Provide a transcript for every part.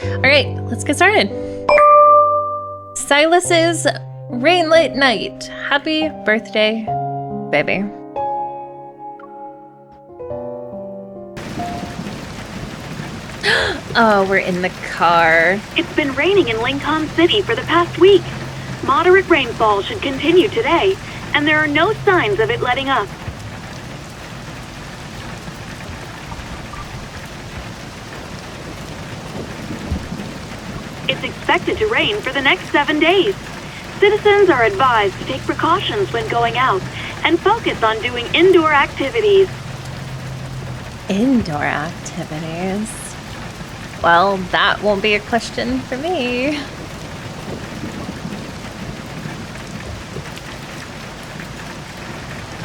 All right, let's get started. Sylus's Rainlit Night. Happy birthday, baby. Oh, we're in the car. It's been raining in Lincoln City for the past week. Moderate rainfall should continue today, and there are no signs of it letting up. It's expected to rain for the next 7 days. Citizens are advised to take precautions when going out and focus on doing indoor activities. Indoor activities. Well, that won't be a question for me.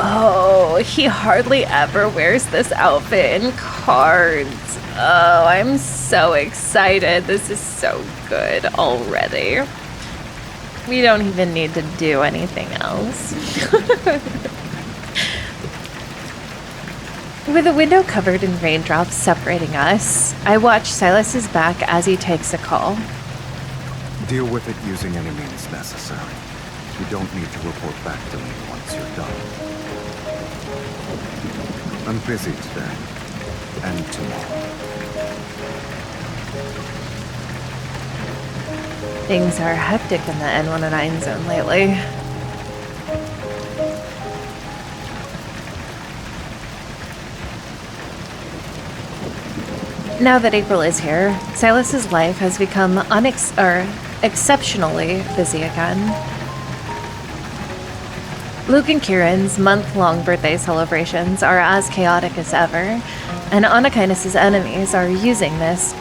Oh, he hardly ever wears this outfit in cards. Oh, I'm so excited. This is so good already. We don't even need to do anything else. With the window covered in raindrops separating us, I watch Sylus's back as he takes a call. Deal with it using any means necessary. You don't need to report back to me once you're done. I'm busy today, and tomorrow. Things are hectic in the N109 zone lately. Now that April is here, Sylus's life has become exceptionally busy again. Luke and Kieran's month-long birthday celebrations are as chaotic as ever, and Anakinus' enemies are using this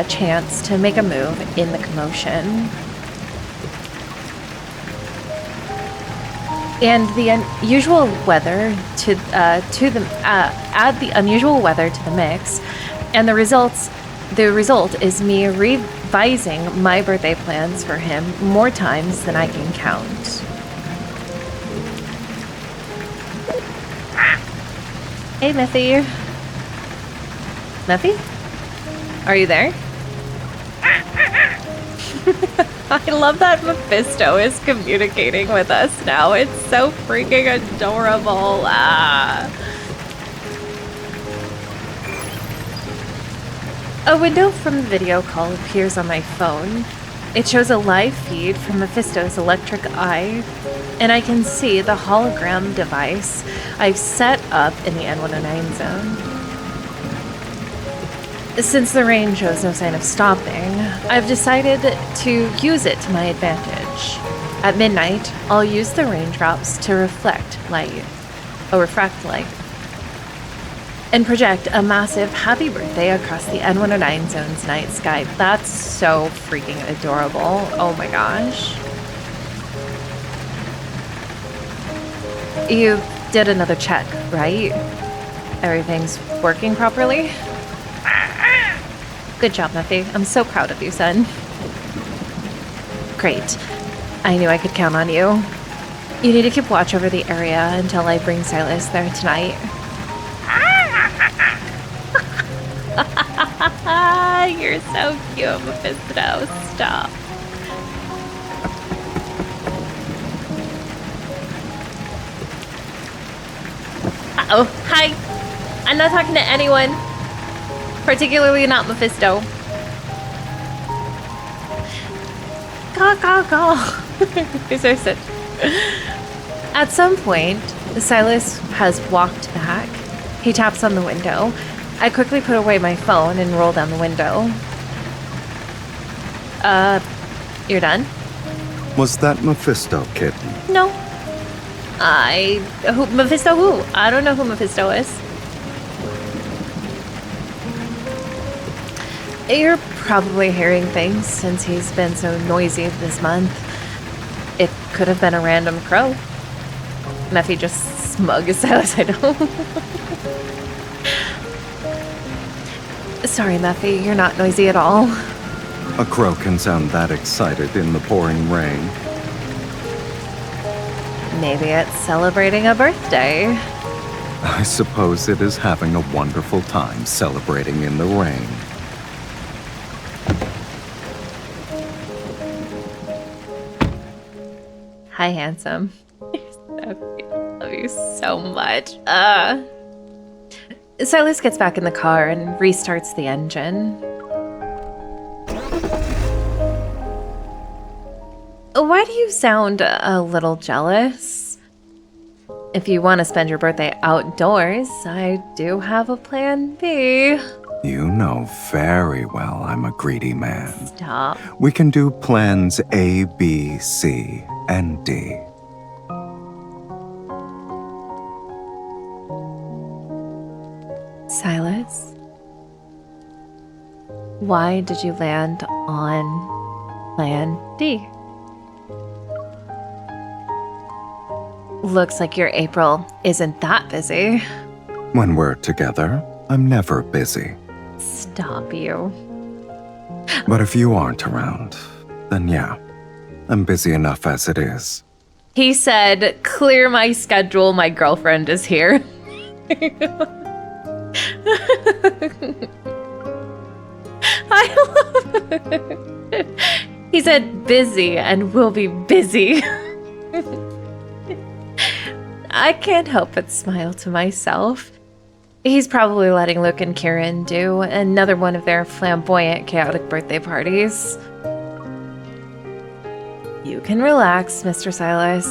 chance to make a move in the commotion. And the unusual weather add the unusual weather to the mix, and the result is me revising my birthday plans for him more times than I can count. Hey, Miffy. Miffy? Are you there? I love that Mephisto is communicating with us now. It's so freaking adorable. A window from the video call appears on my phone. It shows a live feed from Mephisto's electric eye, and I can see the hologram device I've set up in the N109 zone. Since the rain shows no sign of stopping, I've decided to use it to my advantage. At midnight, I'll use the raindrops to refract light, and project a massive happy birthday across the N109 zone's night sky. That's so freaking adorable. Oh my gosh. You did another check, right? Everything's working properly? Good job, Muffy. I'm so proud of you, son. Great. I knew I could count on you. You need to keep watch over the area until I bring Sylus there tonight. You're so cute, Mephisto. Stop. Uh-oh. Hi. I'm not talking to anyone. Particularly not Mephisto. Caw. These are such... At some point, Sylus has walked back. He taps on the window. I quickly put away my phone and roll down the window. You're done? Was that Mephisto, kitten? No. Mephisto who? I don't know who Mephisto is. You're probably hearing things since he's been so noisy this month. It could have been a random crow. Mephi just smug as Sylus, I know. Sorry, Mephi, you're not noisy at all. A crow can sound that excited in the pouring rain. Maybe it's celebrating a birthday. I suppose it is having a wonderful time celebrating in the rain. Hi, handsome. You're so cute. I love you so much. Sylus gets back in the car and restarts the engine. Why do you sound a little jealous? If you want to spend your birthday outdoors, I do have a plan B. You know very well I'm a greedy man. Stop. We can do plans A, B, C, and D. Sylus, why did you land on plan D? Looks like your April isn't that busy. When we're together, I'm never busy. Stop you. But if you aren't around, then yeah, I'm busy enough as it is. He said, clear my schedule, my girlfriend is here. I love it. He said busy and will be busy. I can't help but smile to myself. He's probably letting Luke and Kieran do another one of their flamboyant, chaotic birthday parties. You can relax, Mr. Sylus.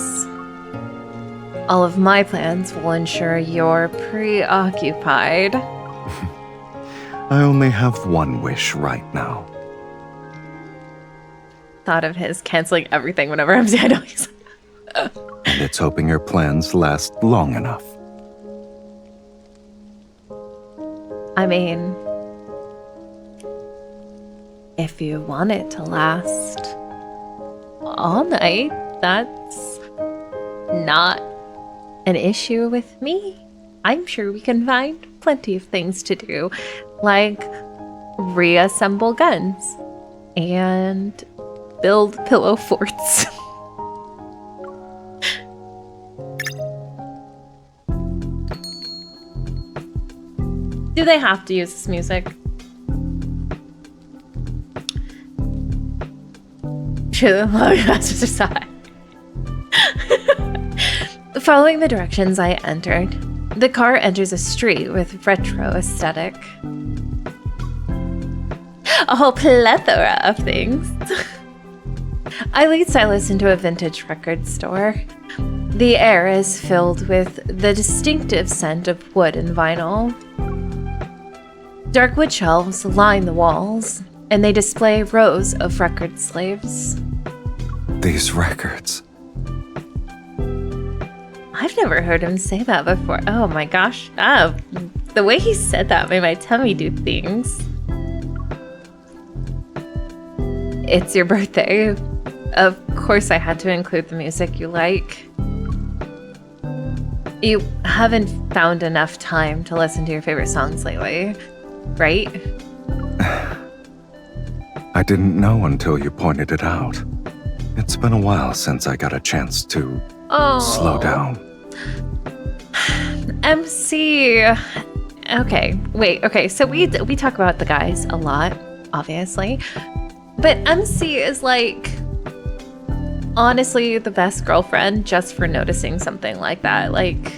All of my plans will ensure you're preoccupied. I only have one wish right now. Thought of his canceling everything whenever I'm saying he's And it's hoping your plans last long enough. I mean, if you want it to last all night, that's not an issue with me. I'm sure we can find plenty of things to do, like reassemble guns and build pillow forts. Do they have to use this music? That's just sad. Following the directions I entered, the car enters a street with retro aesthetic. A whole plethora of things. I lead Sylus into a vintage record store. The air is filled with the distinctive scent of wood and vinyl. Dark wood shelves line the walls, and they display rows of record sleeves. These records. I've never heard him say that before. Oh my gosh. The way he said that made my tummy do things. It's your birthday. Of course I had to include the music you like. You haven't found enough time to listen to your favorite songs lately, right? I didn't know until you pointed it out. It's been a while since I got a chance to slow down. MC. Okay, wait, okay, so we talk about the guys a lot, obviously. But MC is like honestly the best girlfriend just for noticing something like that. Like,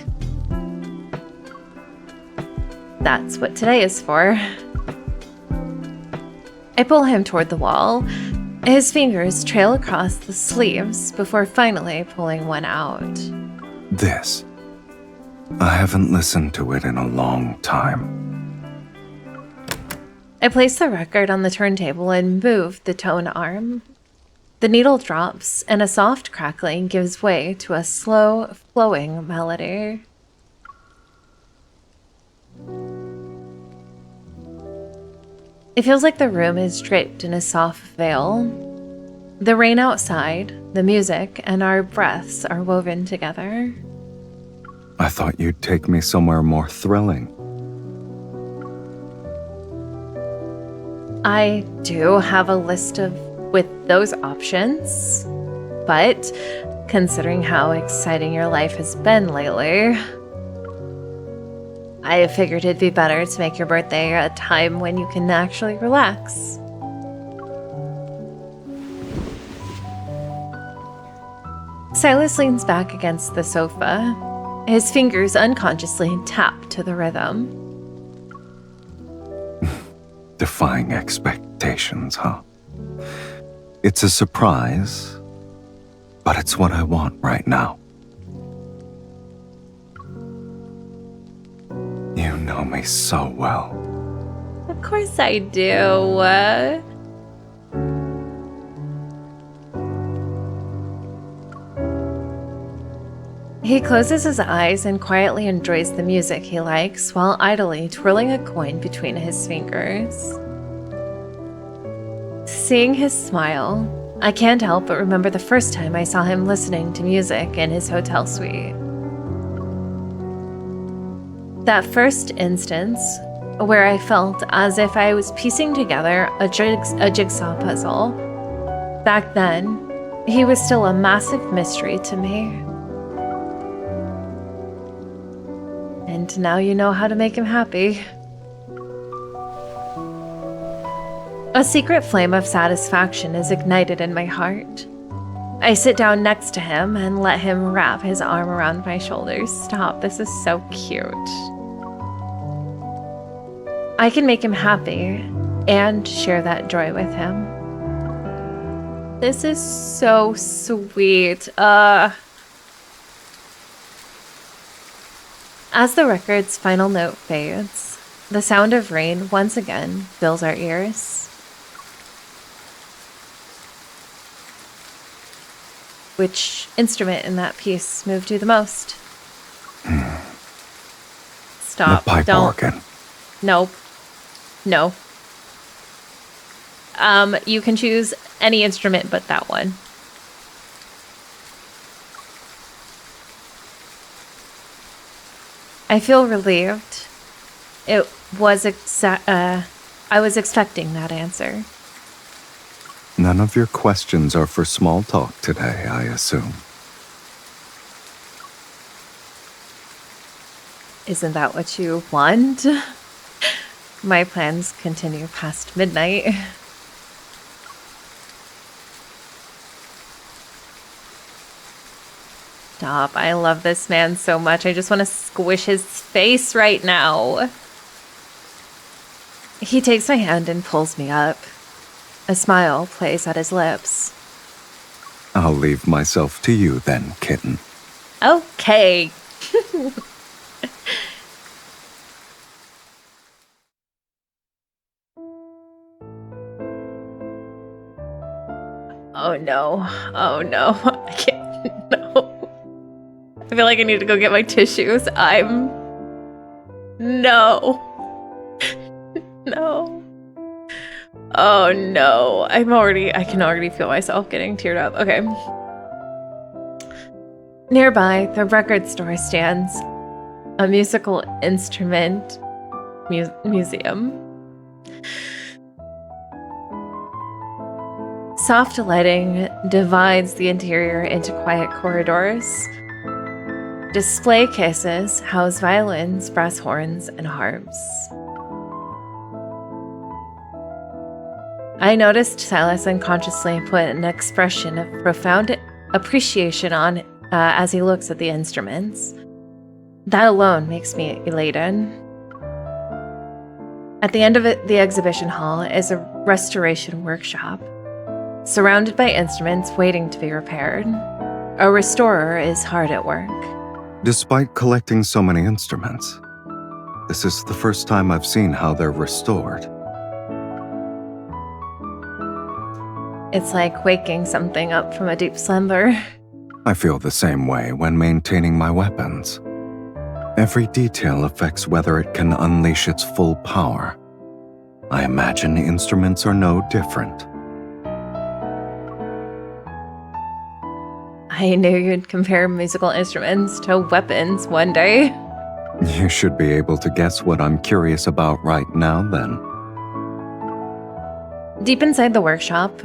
that's what today is for. I pull him toward the wall. His fingers trail across the sleeves before finally pulling one out. This. I haven't listened to it in a long time. I place the record on the turntable and move the tone arm. The needle drops, and a soft crackling gives way to a slow, flowing melody. It feels like the room is draped in a soft veil. The rain outside, the music, and our breaths are woven together. I thought you'd take me somewhere more thrilling. I do have a list with those options, but considering how exciting your life has been lately, I figured it'd be better to make your birthday a time when you can actually relax. Sylus leans back against the sofa. His fingers unconsciously tap to the rhythm. Defying expectations, huh? It's a surprise, but it's what I want right now. You know me so well. Of course I do. He closes his eyes and quietly enjoys the music he likes while idly twirling a coin between his fingers. Seeing his smile, I can't help but remember the first time I saw him listening to music in his hotel suite. That first instance, where I felt as if I was piecing together a jigsaw puzzle. Back then, he was still a massive mystery to me. And now you know how to make him happy. A secret flame of satisfaction is ignited in my heart. I sit down next to him and let him wrap his arm around my shoulders. Stop, this is so cute. I can make him happy and share that joy with him. This is so sweet. As the record's final note fades, the sound of rain once again fills our ears. Which instrument in that piece moved you the most? Stop. The pipe organ. Nope. No. You can choose any instrument but that one. I feel relieved. I was expecting that answer. None of your questions are for small talk today, I assume. Isn't that what you want? My plans continue past midnight. Stop. I love this man so much. I just want to squish his face right now. He takes my hand and pulls me up. A smile plays at his lips. I'll leave myself to you then, kitten. Okay. Oh no. Oh no. I can't. No. I feel like I need to go get my tissues. No. No. Oh no. I can already feel myself getting teared up. Okay. Nearby, the record store stands a musical instrument museum. Soft lighting divides the interior into quiet corridors. Display cases house violins, brass horns, and harps. I noticed Sylus unconsciously put an expression of profound appreciation on as he looks at the instruments. That alone makes me elated. At the end of the exhibition hall is a restoration workshop, surrounded by instruments waiting to be repaired. A restorer is hard at work. Despite collecting so many instruments, this is the first time I've seen how they're restored. It's like waking something up from a deep slumber. I feel the same way when maintaining my weapons. Every detail affects whether it can unleash its full power. I imagine instruments are no different. I knew you'd compare musical instruments to weapons one day. You should be able to guess what I'm curious about right now, then. Deep inside the workshop,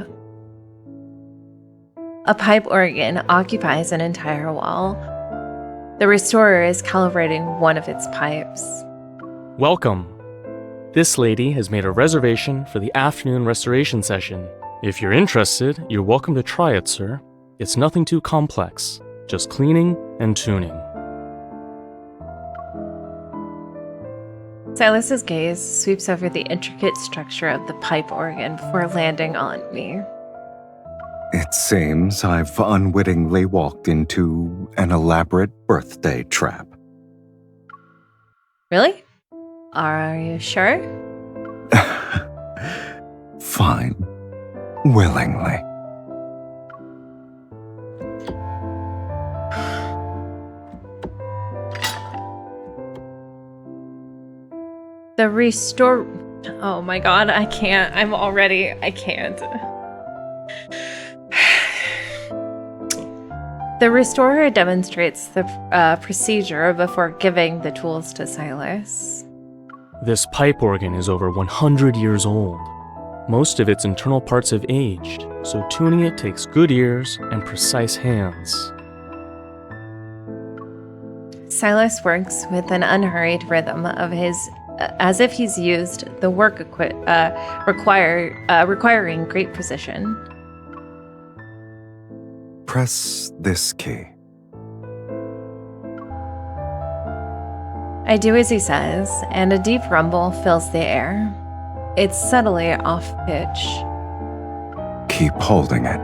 a pipe organ occupies an entire wall. The restorer is calibrating one of its pipes. Welcome. This lady has made a reservation for the afternoon restoration session. If you're interested, you're welcome to try it, sir. It's nothing too complex. just cleaning and tuning. Silas's gaze sweeps over the intricate structure of the pipe organ before landing on me. It seems I've unwittingly walked into an elaborate birthday trap. Really? Are you sure? Fine. Willingly. The restore... Oh my god, I can't. I can't. The restorer demonstrates the procedure before giving the tools to Sylus. This pipe organ is over 100 years old. Most of its internal parts have aged, so tuning it takes good ears and precise hands. Sylus works with an unhurried rhythm of his, as if he's used the work requiring great precision. Press this key. I do as he says, and a deep rumble fills the air. It's subtly off-pitch. Keep holding it.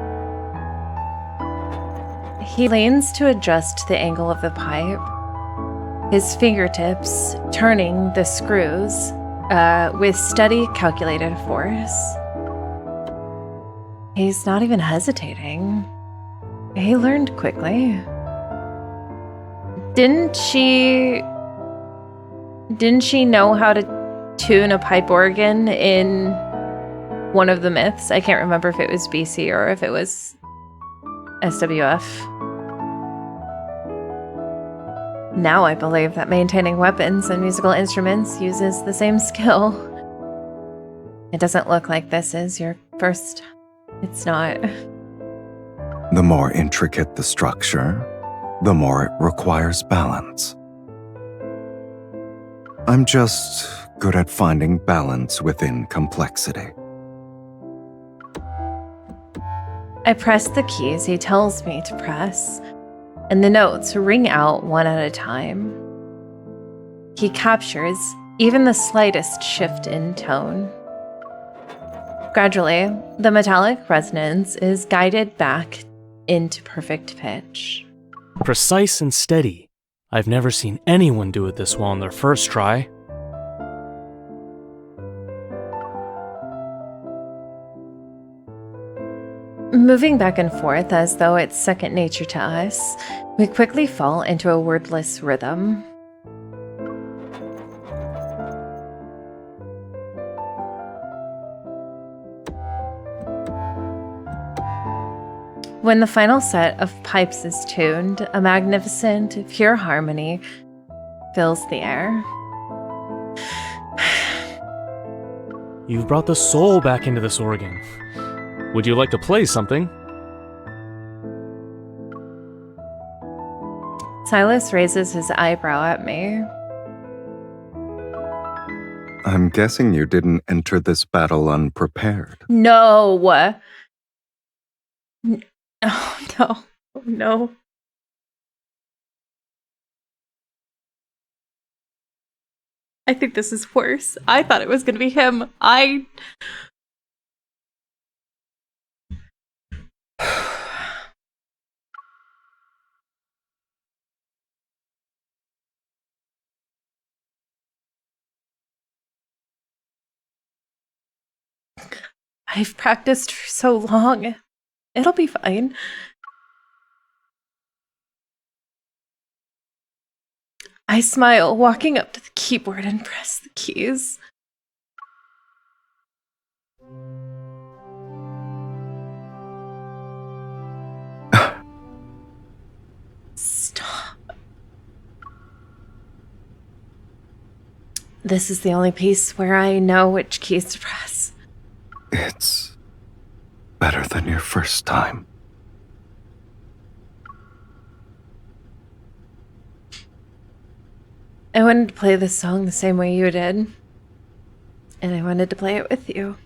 He leans to adjust the angle of the pipe, his fingertips turning the screws with steady, calculated force. He's not even hesitating. He learned quickly. Didn't she know how to tune a pipe organ in one of the myths? I can't remember if it was BC or if it was SWF. Now I believe that maintaining weapons and musical instruments uses the same skill. It doesn't look like this is your first. It's not. The more intricate the structure, the more it requires balance. I'm just good at finding balance within complexity. I press the keys he tells me to press, and the notes ring out one at a time. He captures even the slightest shift in tone. Gradually, the metallic resonance is guided back into perfect pitch. Precise and steady. I've never seen anyone do it this well on their first try. Moving back and forth as though it's second nature to us, we quickly fall into a wordless rhythm. When the final set of pipes is tuned, a magnificent, pure harmony fills the air. You've brought the soul back into this organ. Would you like to play something? Sylus raises his eyebrow at me. I'm guessing you didn't enter this battle unprepared. No! Oh, no. Oh, no. I think this is worse. I thought it was going to be him. I've practiced for so long. It'll be fine. I smile, walking up to the keyboard and press the keys. Stop. This is the only piece where I know which keys to press. It's better than your first time. I wanted to play this song the same way you did. And I wanted to play it with you.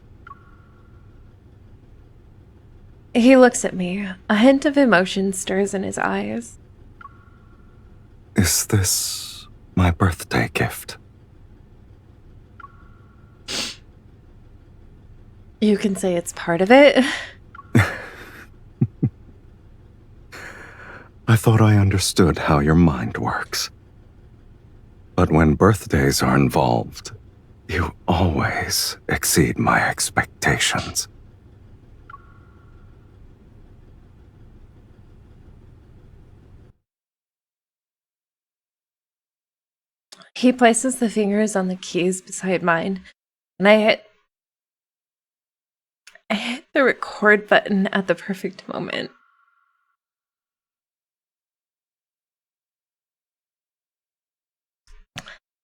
He looks at me. A hint of emotion stirs in his eyes. Is this my birthday gift? You can say it's part of it. I thought I understood how your mind works. But when birthdays are involved, you always exceed my expectations. He places the fingers on the keys beside mine, and I hit the record button at the perfect moment.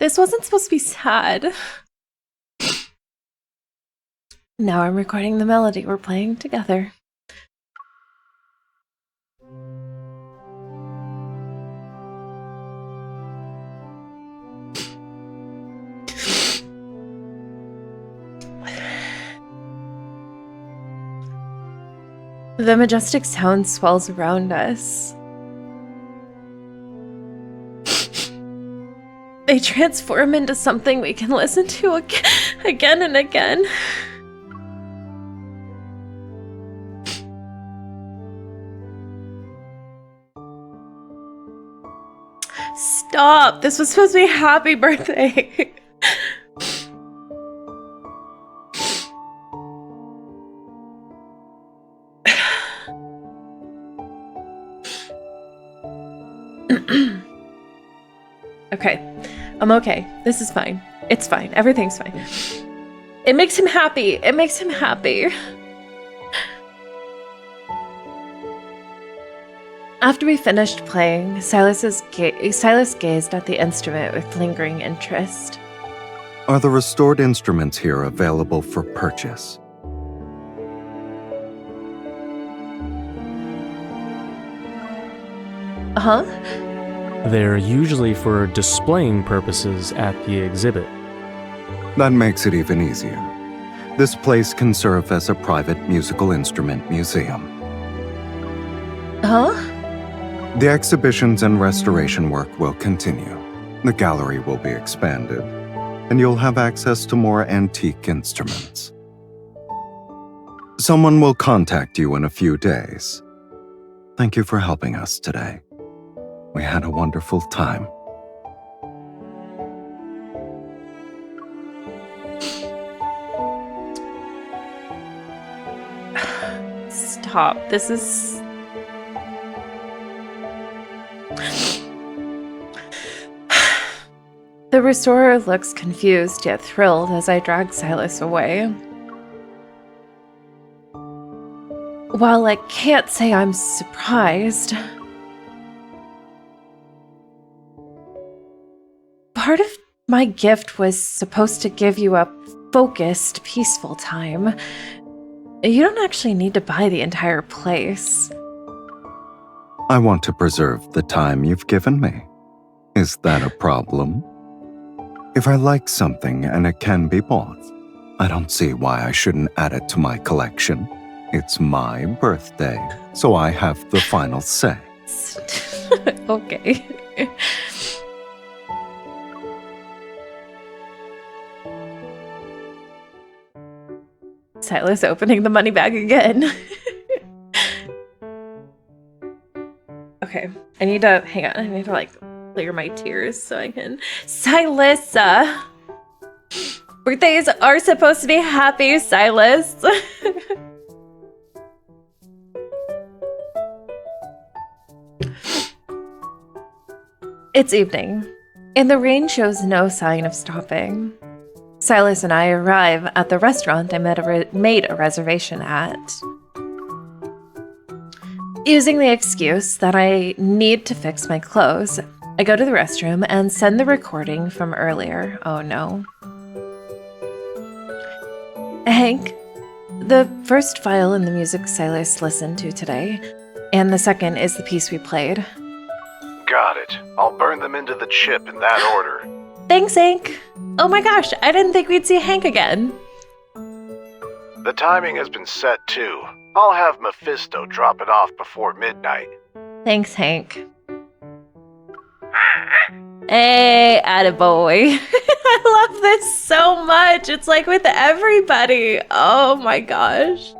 This wasn't supposed to be sad. Now I'm recording the melody we're playing together. The majestic sound swells around us. They transform into something we can listen to again and again. Stop! This was supposed to be happy birthday. Okay, I'm okay. This is fine. It's fine. Everything's fine. It makes him happy. It makes him happy. After we finished playing, Silas gazed at the instrument with lingering interest. Are the restored instruments here available for purchase? Huh? They're usually for displaying purposes at the exhibit. That makes it even easier. This place can serve as a private musical instrument museum. Huh? The exhibitions and restoration work will continue. The gallery will be expanded, and you'll have access to more antique instruments. Someone will contact you in a few days. Thank you for helping us today. We had a wonderful time. Stop. This is... The restorer looks confused yet thrilled as I drag Silas away. While I can't say I'm surprised, part of my gift was supposed to give you a focused, peaceful time. You don't actually need to buy the entire place. I want to preserve the time you've given me. Is that a problem? If I like something and it can be bought, I don't see why I shouldn't add it to my collection. It's my birthday, so I have the final say. Okay. Silas opening the money bag again. Okay, I need to, hang on, I need to like clear my tears so I can. Silas! Birthdays are supposed to be happy, Silas! It's evening, and the rain shows no sign of stopping. Silas and I arrive at the restaurant I made a reservation at. Using the excuse that I need to fix my clothes, I go to the restroom and send the recording from earlier. Oh no. Hank, the first file in the music Silas listened to today, and the second is the piece we played. Got it. I'll burn them into the chip in that order. Thanks, Hank. Oh my gosh, I didn't think we'd see Hank again. The timing has been set too. I'll have Mephisto drop it off before midnight. Thanks, Hank. Hey, attaboy. I love this so much. It's like with everybody. Oh my gosh.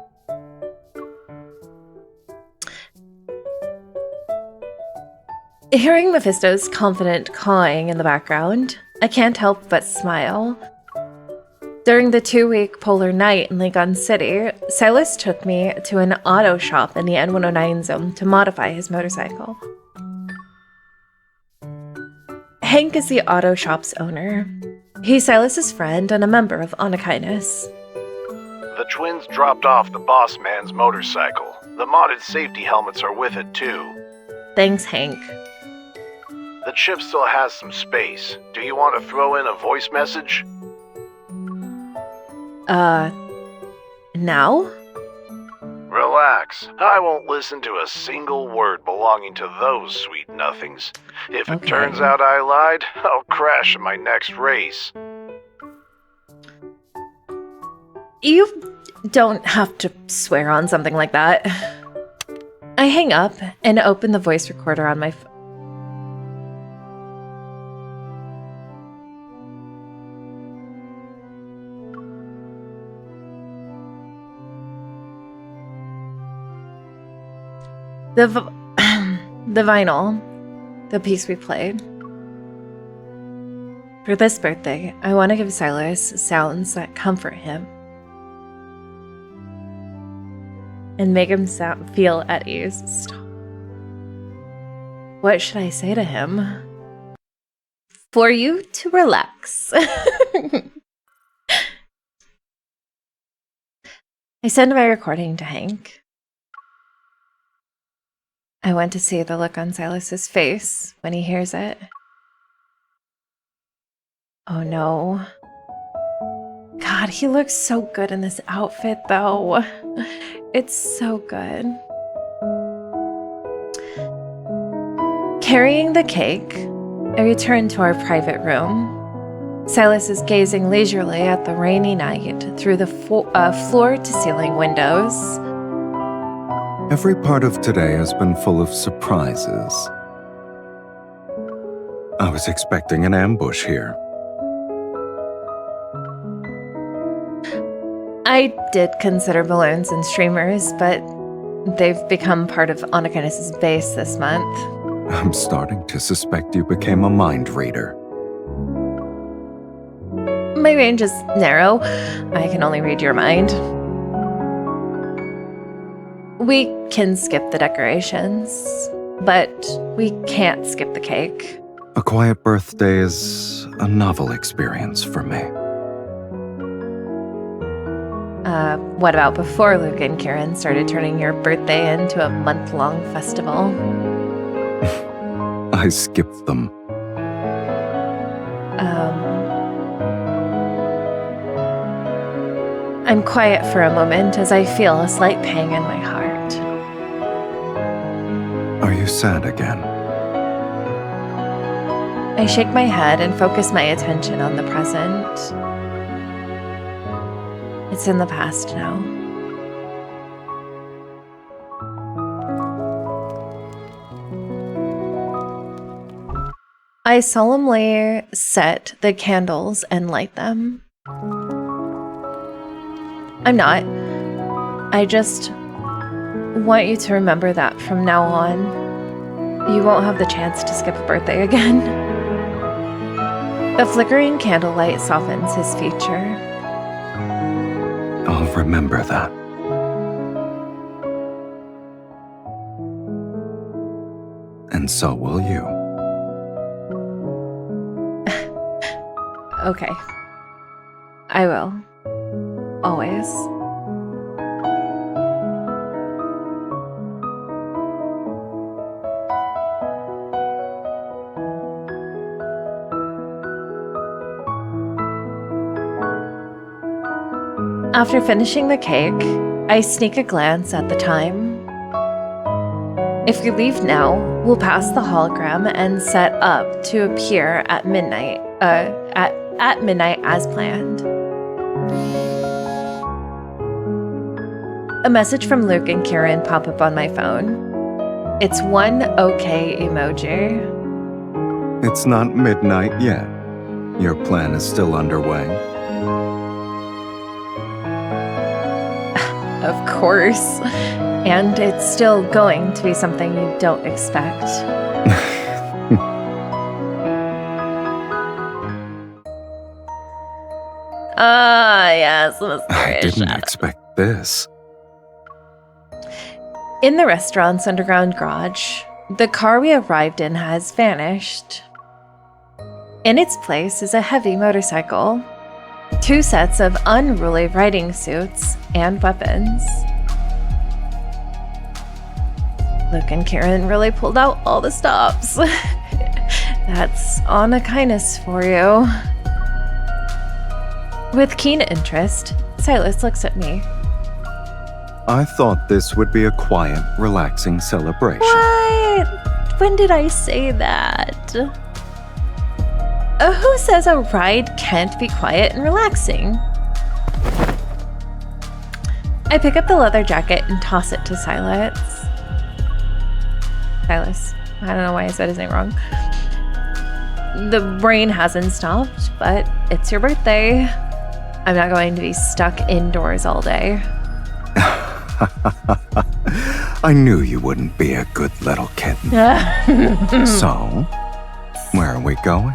Hearing Mephisto's confident cawing in the background, I can't help but smile. During the 2-week polar night in Lincoln City, Sylus took me to an auto shop in the N109 zone to modify his motorcycle. Hank is the auto shop's owner. He's Silas's friend and a member of Anakinus. The twins dropped off the boss man's motorcycle. The modded safety helmets are with it too. Thanks, Hank. The chip still has some space. Do you want to throw in a voice message? Now? Relax. I won't listen to a single word belonging to those sweet nothings. If it turns out I lied, I'll crash in my next race. You don't have to swear on something like that. I hang up and open the voice recorder on my phone. The vinyl, the piece we played. For this birthday, I want to give Sylus sounds that comfort him and make him feel at ease. Stop. What should I say to him? For you to relax. I send my recording to Hank. I want to see the look on Silas's face when he hears it. Oh no. God, he looks so good in this outfit though. It's so good. Carrying the cake, I return to our private room. Sylus is gazing leisurely at the rainy night through the floor-to-ceiling windows. Every part of today has been full of surprises. I was expecting an ambush here. I did consider balloons and streamers, but they've become part of Anakinus' base this month. I'm starting to suspect you became a mind reader. My range is narrow. I can only read your mind. We can skip the decorations, but we can't skip the cake. A quiet birthday is a novel experience for me. What about before Luke and Kieran started turning your birthday into a month-long festival? I skipped them. I'm quiet for a moment as I feel a slight pang in my heart. Are you sad again? I shake my head and focus my attention on the present. It's in the past now. I solemnly set the candles and light them. I'm not. I just want you to remember that from now on, you won't have the chance to skip a birthday again. The flickering candlelight softens his feature. I'll remember that. And so will you. Okay. I will. Always. After finishing the cake, I sneak a glance at the time. If we leave now, we'll pass the hologram and set up to appear at midnight. At midnight as planned. A message from Luke and Kieran pop up on my phone. It's one okay emoji. It's not midnight yet. Your plan is still underway. Of course. And it's still going to be something you don't expect. Ah, yes, I mysterious didn't shadow. expect this. In the restaurant's underground garage, the car we arrived in has vanished. In its place is a heavy motorcycle, 2 sets of unruly riding suits, and weapons. Luke and Kieran really pulled out all the stops. That's honor kindness for you. With keen interest, Sylus looks at me. I thought this would be a quiet, relaxing celebration. What? When did I say that? Who says a ride can't be quiet and relaxing? I pick up the leather jacket and toss it to Sylus. I don't know why I said his name wrong. The rain hasn't stopped, but it's your birthday. I'm not going to be stuck indoors all day. I knew you wouldn't be a good little kitten. So, where are we going?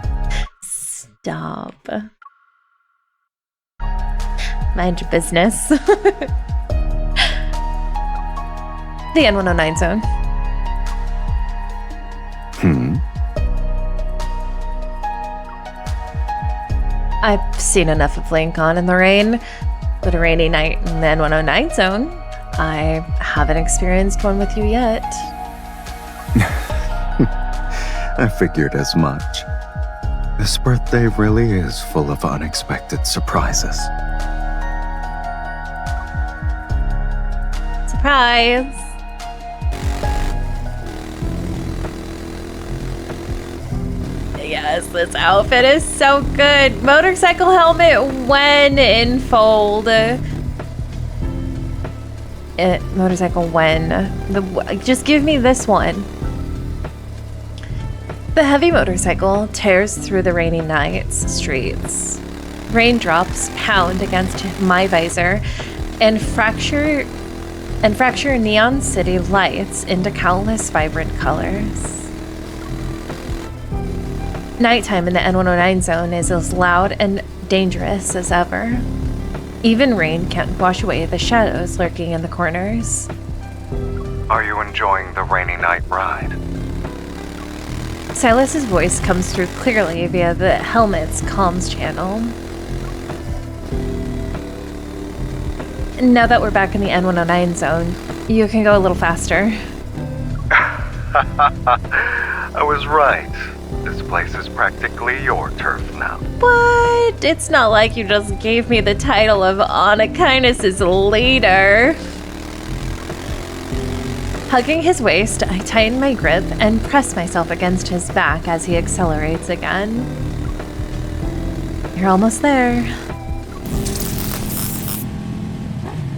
Stop. Mind your business. The N109 zone. I've seen enough of Lincoln in the rain, but a rainy night in the N109 zone, I haven't experienced one with you yet. I figured as much. This birthday really is full of unexpected surprises. Surprise! Yes, this outfit is so good. Motorcycle helmet when in fold. Motorcycle when. Just give me this one. The heavy motorcycle tears through the rainy night's streets. Raindrops pound against my visor and fracture neon city lights into countless vibrant colors. Nighttime in the N109 zone is as loud and dangerous as ever. Even rain can't wash away the shadows lurking in the corners. Are you enjoying the rainy night ride? Sylus's voice comes through clearly via the helmet's comms channel. Now that we're back in the N109 zone, you can go a little faster. I was right. This place is practically your turf now. What? It's not like you just gave me the title of Anna Kindness's leader. Hugging his waist, I tighten my grip and press myself against his back as he accelerates again. You're almost there.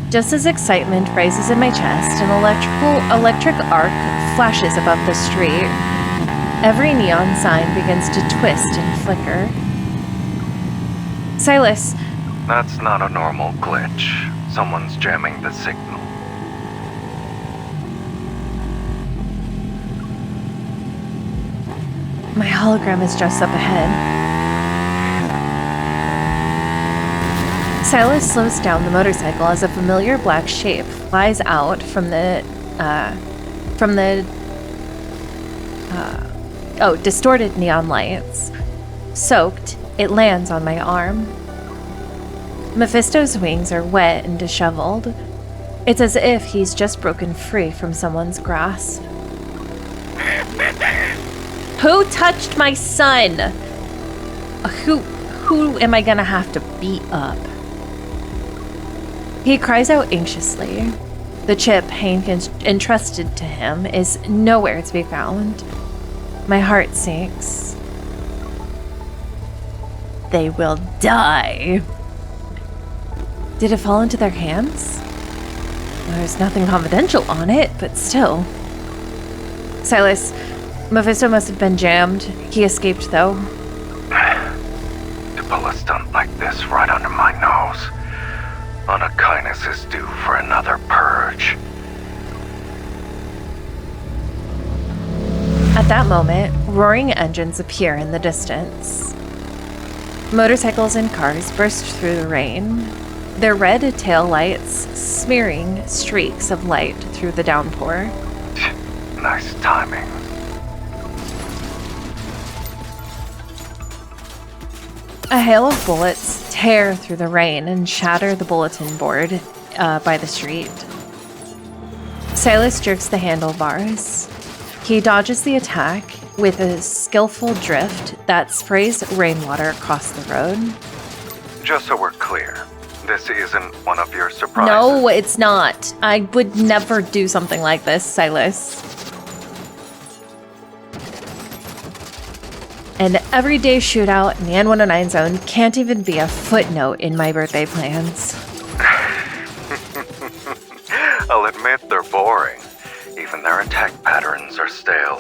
Just as excitement rises in my chest, an electric arc flashes above the street. Every neon sign begins to twist and flicker. Sylus. That's not a normal glitch. Someone's jamming the signal. My hologram is just up ahead. Sylus slows down the motorcycle as a familiar black shape flies out from the distorted neon lights. Soaked, it lands on my arm. Mephisto's wings are wet and disheveled. It's as if he's just broken free from someone's grasp. Who touched my son? Who am I gonna have to beat up? He cries out anxiously. The chip Hank entrusted to him is nowhere to be found. My heart sinks. They will die. Did it fall into their hands? There's nothing confidential on it, but still. Sylus, Mephisto must have been jammed. He escaped, though. To pull a stunt like this right under my nose. Honor kindness is due for another purge. At that moment, roaring engines appear in the distance. Motorcycles and cars burst through the rain, their red tail lights smearing streaks of light through the downpour. Nice timing. A hail of bullets tear through the rain and shatter the bulletin board by the street. Sylus jerks the handlebars. He dodges the attack with a skillful drift that sprays rainwater across the road. Just so we're clear, this isn't one of your surprises. No, it's not. I would never do something like this, Sylus. An everyday shootout in the N109 zone can't even be a footnote in my birthday plans. I'll admit they're boring. Even their attack patterns are stale.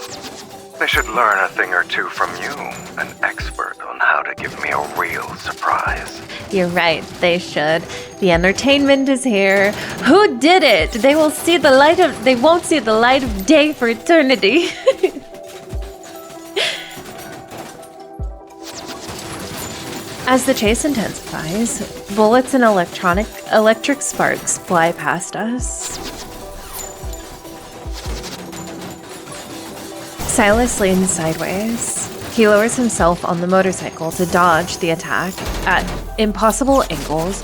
They should learn a thing or two from you, an expert on how to give me a real surprise. You're right, they should. The entertainment is here. Who did it? They won't see the light of day for eternity. As the chase intensifies, bullets and electric sparks fly past us. Sylus leans sideways. He lowers himself on the motorcycle to dodge the attack at impossible angles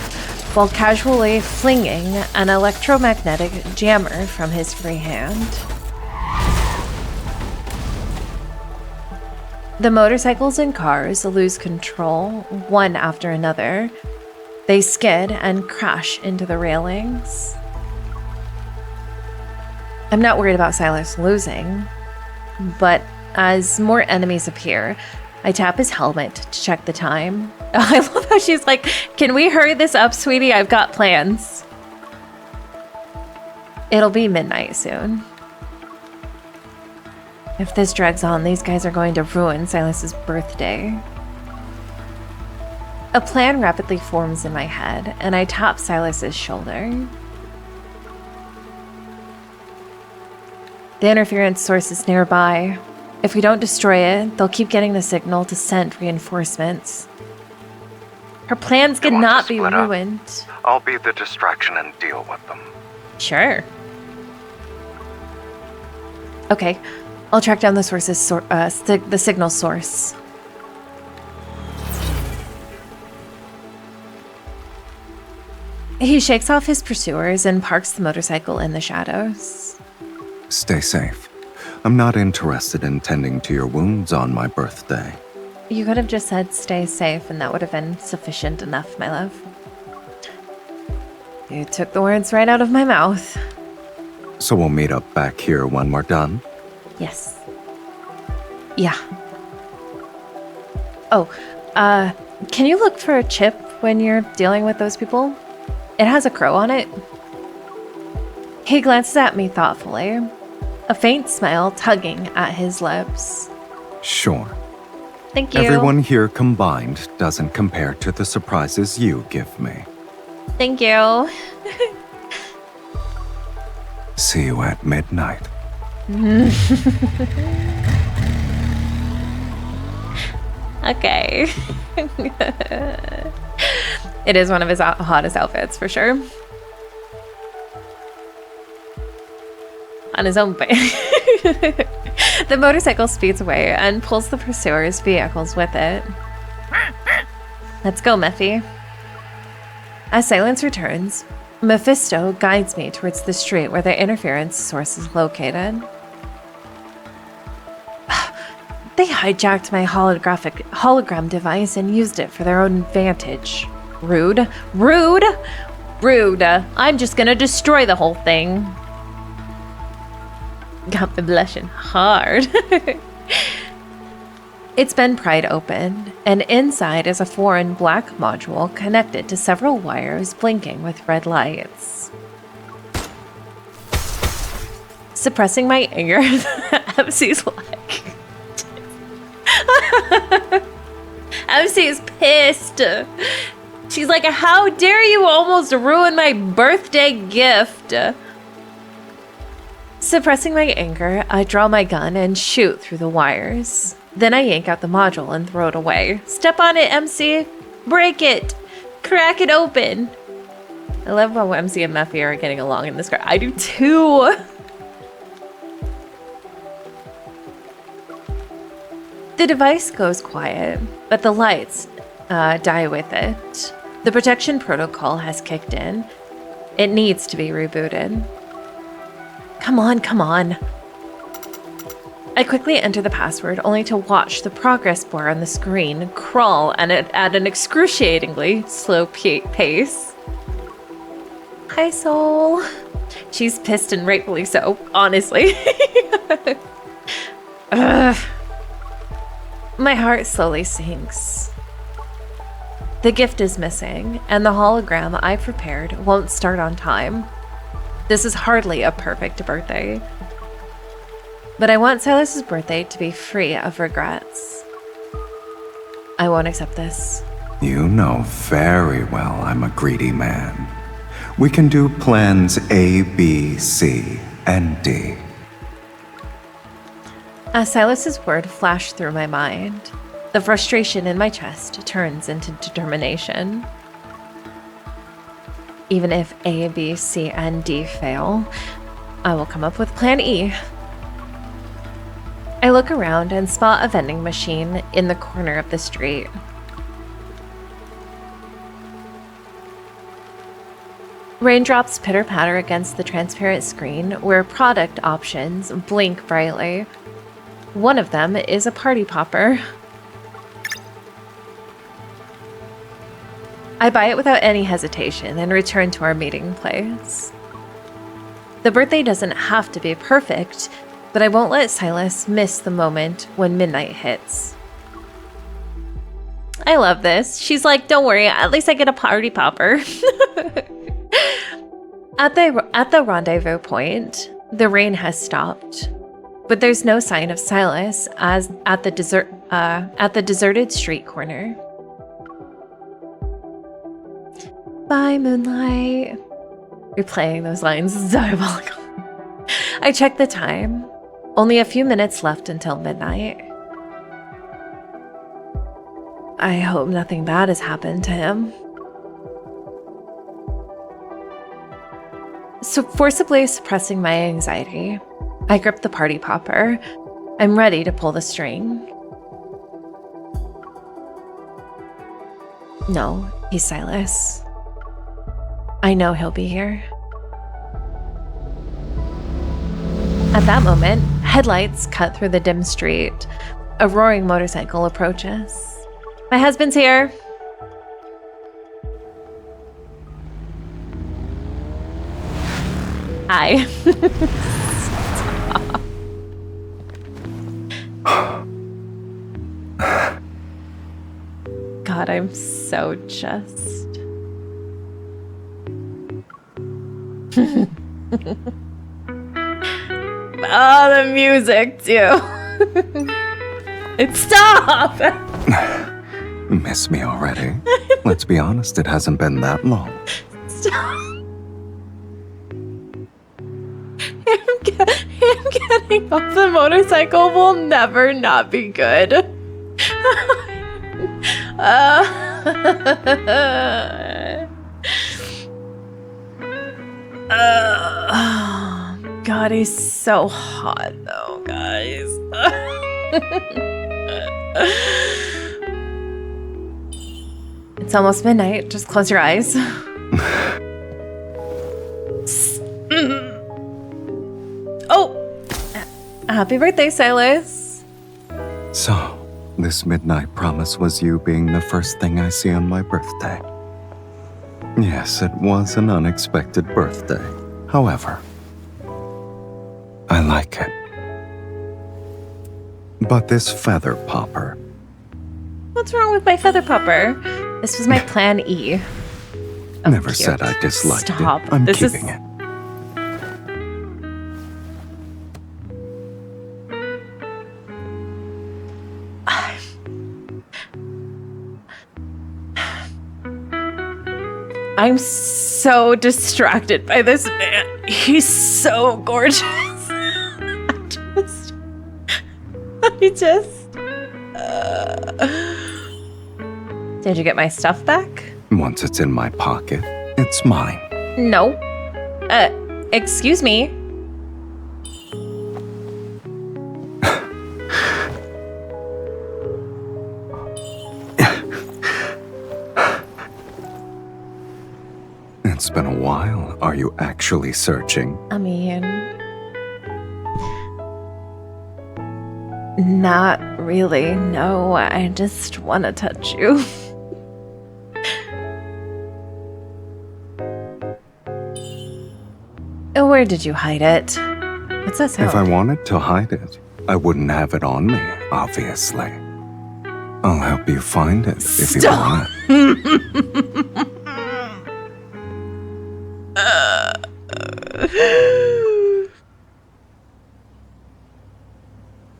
while casually flinging an electromagnetic jammer from his free hand. The motorcycles and cars lose control one after another. They skid and crash into the railings. I'm not worried about Sylus losing, but as more enemies appear, I tap his helmet to check the time. I love how she's like, "Can we hurry this up, sweetie? I've got plans." It'll be midnight soon. If this drags on, these guys are going to ruin Sylus's birthday. A plan rapidly forms in my head, and I tap Sylus's shoulder. The interference source is nearby. If we don't destroy it, they'll keep getting the signal to send reinforcements. Her plans could not be ruined. I'll be the distraction and deal with them. Sure. Okay, I'll track down the source's the signal source. He shakes off his pursuers and parks the motorcycle in the shadows. Stay safe. I'm not interested in tending to your wounds on my birthday. You could have just said stay safe and that would have been sufficient enough, my love. You took the words right out of my mouth. So we'll meet up back here when we're done? Yes. Yeah. Oh, can you look for a chip when you're dealing with those people? It has a crow on it. He glances at me thoughtfully, a faint smile tugging at his lips. Sure. Thank you. Everyone here combined doesn't compare to the surprises you give me. Thank you. See you at midnight. Okay. It is one of his hottest outfits, for sure. On his own bike. The motorcycle speeds away and pulls the pursuer's vehicles with it. Let's go, Mephi. As silence returns, Mephisto guides me towards the street where the interference source is located. They hijacked my hologram device and used it for their own advantage. Rude. Rude. Rude. I'm just gonna destroy the whole thing. Got me blushing hard. It's been pried open, and inside is a foreign black module connected to several wires blinking with red lights. Suppressing my anger, MC's like, MC is pissed. She's like, how dare you almost ruin my birthday gift? Suppressing my anger, I draw my gun and shoot through the wires. Then I yank out the module and throw it away. Step on it, MC. Break it. Crack it open. I love how MC and Meffy are getting along in this car. I do too. The device goes quiet, but the lights die with it. The protection protocol has kicked in. It needs to be rebooted. Come on, come on. I quickly enter the password only to watch the progress bar on the screen crawl at an excruciatingly slow pace. Hi, Soul. She's pissed and rightfully so, honestly. My heart slowly sinks. The gift is missing, and the hologram I prepared won't start on time. This is hardly a perfect birthday. But I want Silas's birthday to be free of regrets. I won't accept this. You know very well I'm a greedy man. We can do plans A, B, C, and D. As Silas's word flashed through my mind, the frustration in my chest turns into determination. Even if A, B, C, and D fail, I will come up with Plan E. I look around and spot a vending machine in the corner of the street. Raindrops pitter-patter against the transparent screen where product options blink brightly. One of them is a party popper. I buy it without any hesitation and return to our meeting place. The birthday doesn't have to be perfect, but I won't let Sylus miss the moment when midnight hits. I love this. She's like, don't worry, at least I get a party popper. At the rendezvous point, the rain has stopped, but there's no sign of Sylus as at the deserted street corner. Bye, moonlight. Replaying those lines is diabolical. I check the time. Only a few minutes left until midnight. I hope nothing bad has happened to him. So forcibly suppressing my anxiety, I grip the party popper. I'm ready to pull the string. No, he's Sylus. I know he'll be here. At that moment, headlights cut through the dim street. A roaring motorcycle approaches. My husband's here. Hi. God, I'm so just. Oh, the music too. Stop! Miss me already? Let's be honest, it hasn't been that long. Stop. Him getting off the motorcycle will never not be good. God, he's so hot though, guys. It's almost midnight. Just close your eyes. Oh! Happy birthday, Sylus. So, this midnight promise was you being the first thing I see on my birthday. Yes, it was an unexpected birthday. However, I like it. But this feather popper. What's wrong with my feather popper? This was my plan E. Oh, Never cute. said I disliked Stop. it. I'm This keeping is... it. I'm so distracted by this man. He's so gorgeous. I just... Did you get my stuff back? Once it's in my pocket, it's mine. No. Excuse me. It's been a while. Are you actually searching? I mean... Not really, no. I just want to touch you. Where did you hide it? What's that sound? If I wanted to hide it, I wouldn't have it on me, obviously. I'll help you find it if you want.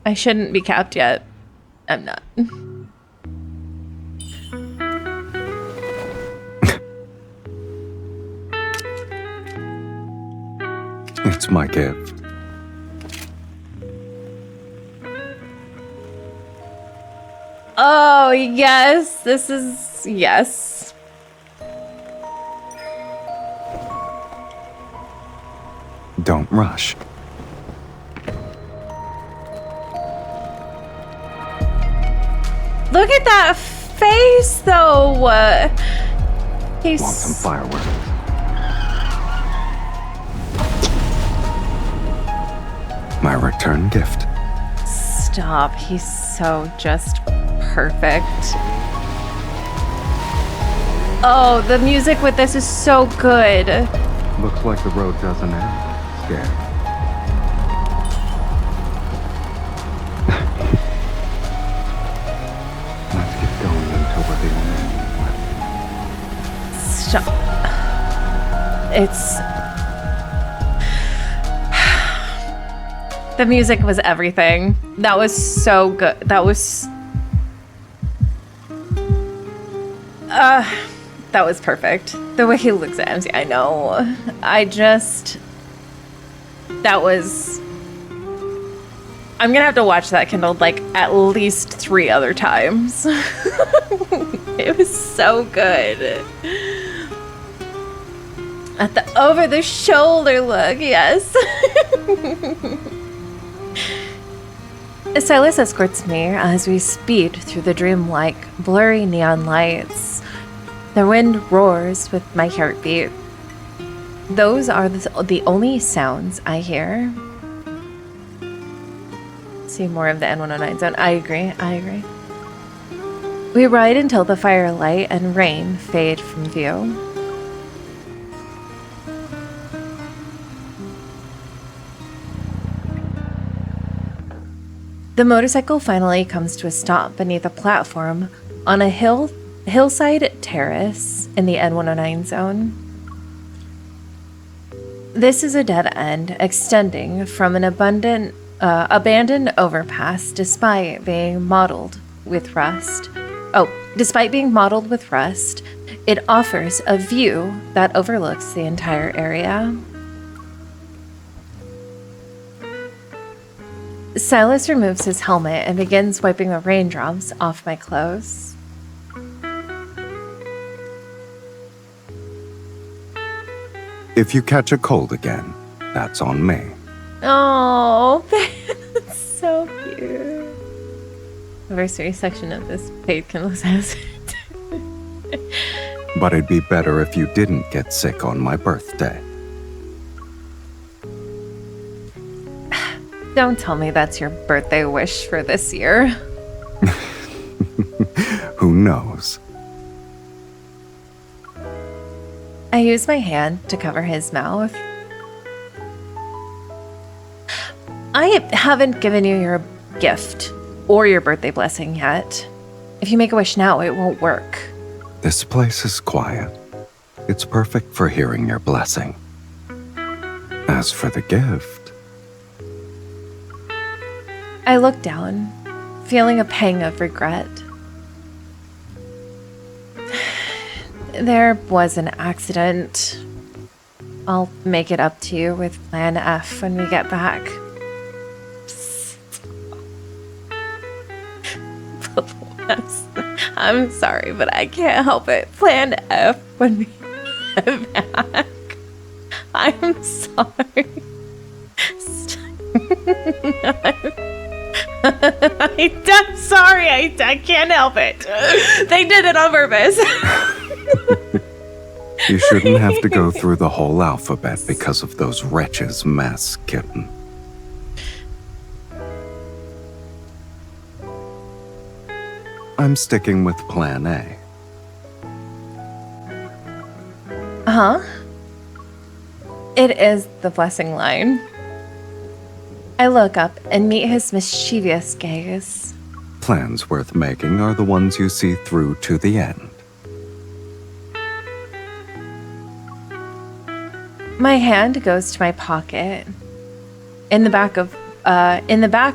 I shouldn't be capped yet. I'm not. It's my gift. Oh, yes. This is... Yes. Don't rush. Look at that face, though. He's... Want some fireworks? My return gift. Stop. He's so just perfect. Oh, the music with this is so good. Looks like the road doesn't end. Scared. Let's get going until we're the only ones left. Stop. It's... The music was everything. That was so good. That was... that was perfect. The way he looks at him, I know. I just... That was... I'm gonna have to watch that kindled like at least 3 other times. It was so good. At the over-the-shoulder look, yes. Sylus escorts me as we speed through the dreamlike, blurry neon lights. The wind roars with my heartbeat. Those are the only sounds I hear. See more of the N109 zone. I agree. We ride until the firelight and rain fade from view. The motorcycle finally comes to a stop beneath a platform on a hillside terrace in the N109 zone. This is a dead end extending from an abandoned overpass despite being mottled with rust. Despite being mottled with rust, it offers a view that overlooks the entire area. Sylus removes his helmet and begins wiping the raindrops off my clothes. If you catch a cold again, that's on me. Oh, that's so cute. The anniversary section of this page can look at. But it'd be better if you didn't get sick on my birthday. Don't tell me that's your birthday wish for this year. Who knows? I use my hand to cover his mouth. I haven't given you your gift or your birthday blessing yet. If you make a wish now, it won't work. This place is quiet. It's perfect for hearing your blessing. As for the gift... I look down, feeling a pang of regret. There was an accident. I'll make it up to you with Plan F when we get back. I'm sorry, but I can't help it. Plan F when we get back. I'm sorry. I'm sorry. I can't help it. They did it on purpose. You shouldn't have to go through the whole alphabet because of those wretches' mess, kitten. I'm sticking with Plan A. Huh? It is the blessing line. I look up and meet his mischievous gaze. Plans worth making are the ones you see through to the end. My hand goes to my pocket. In the back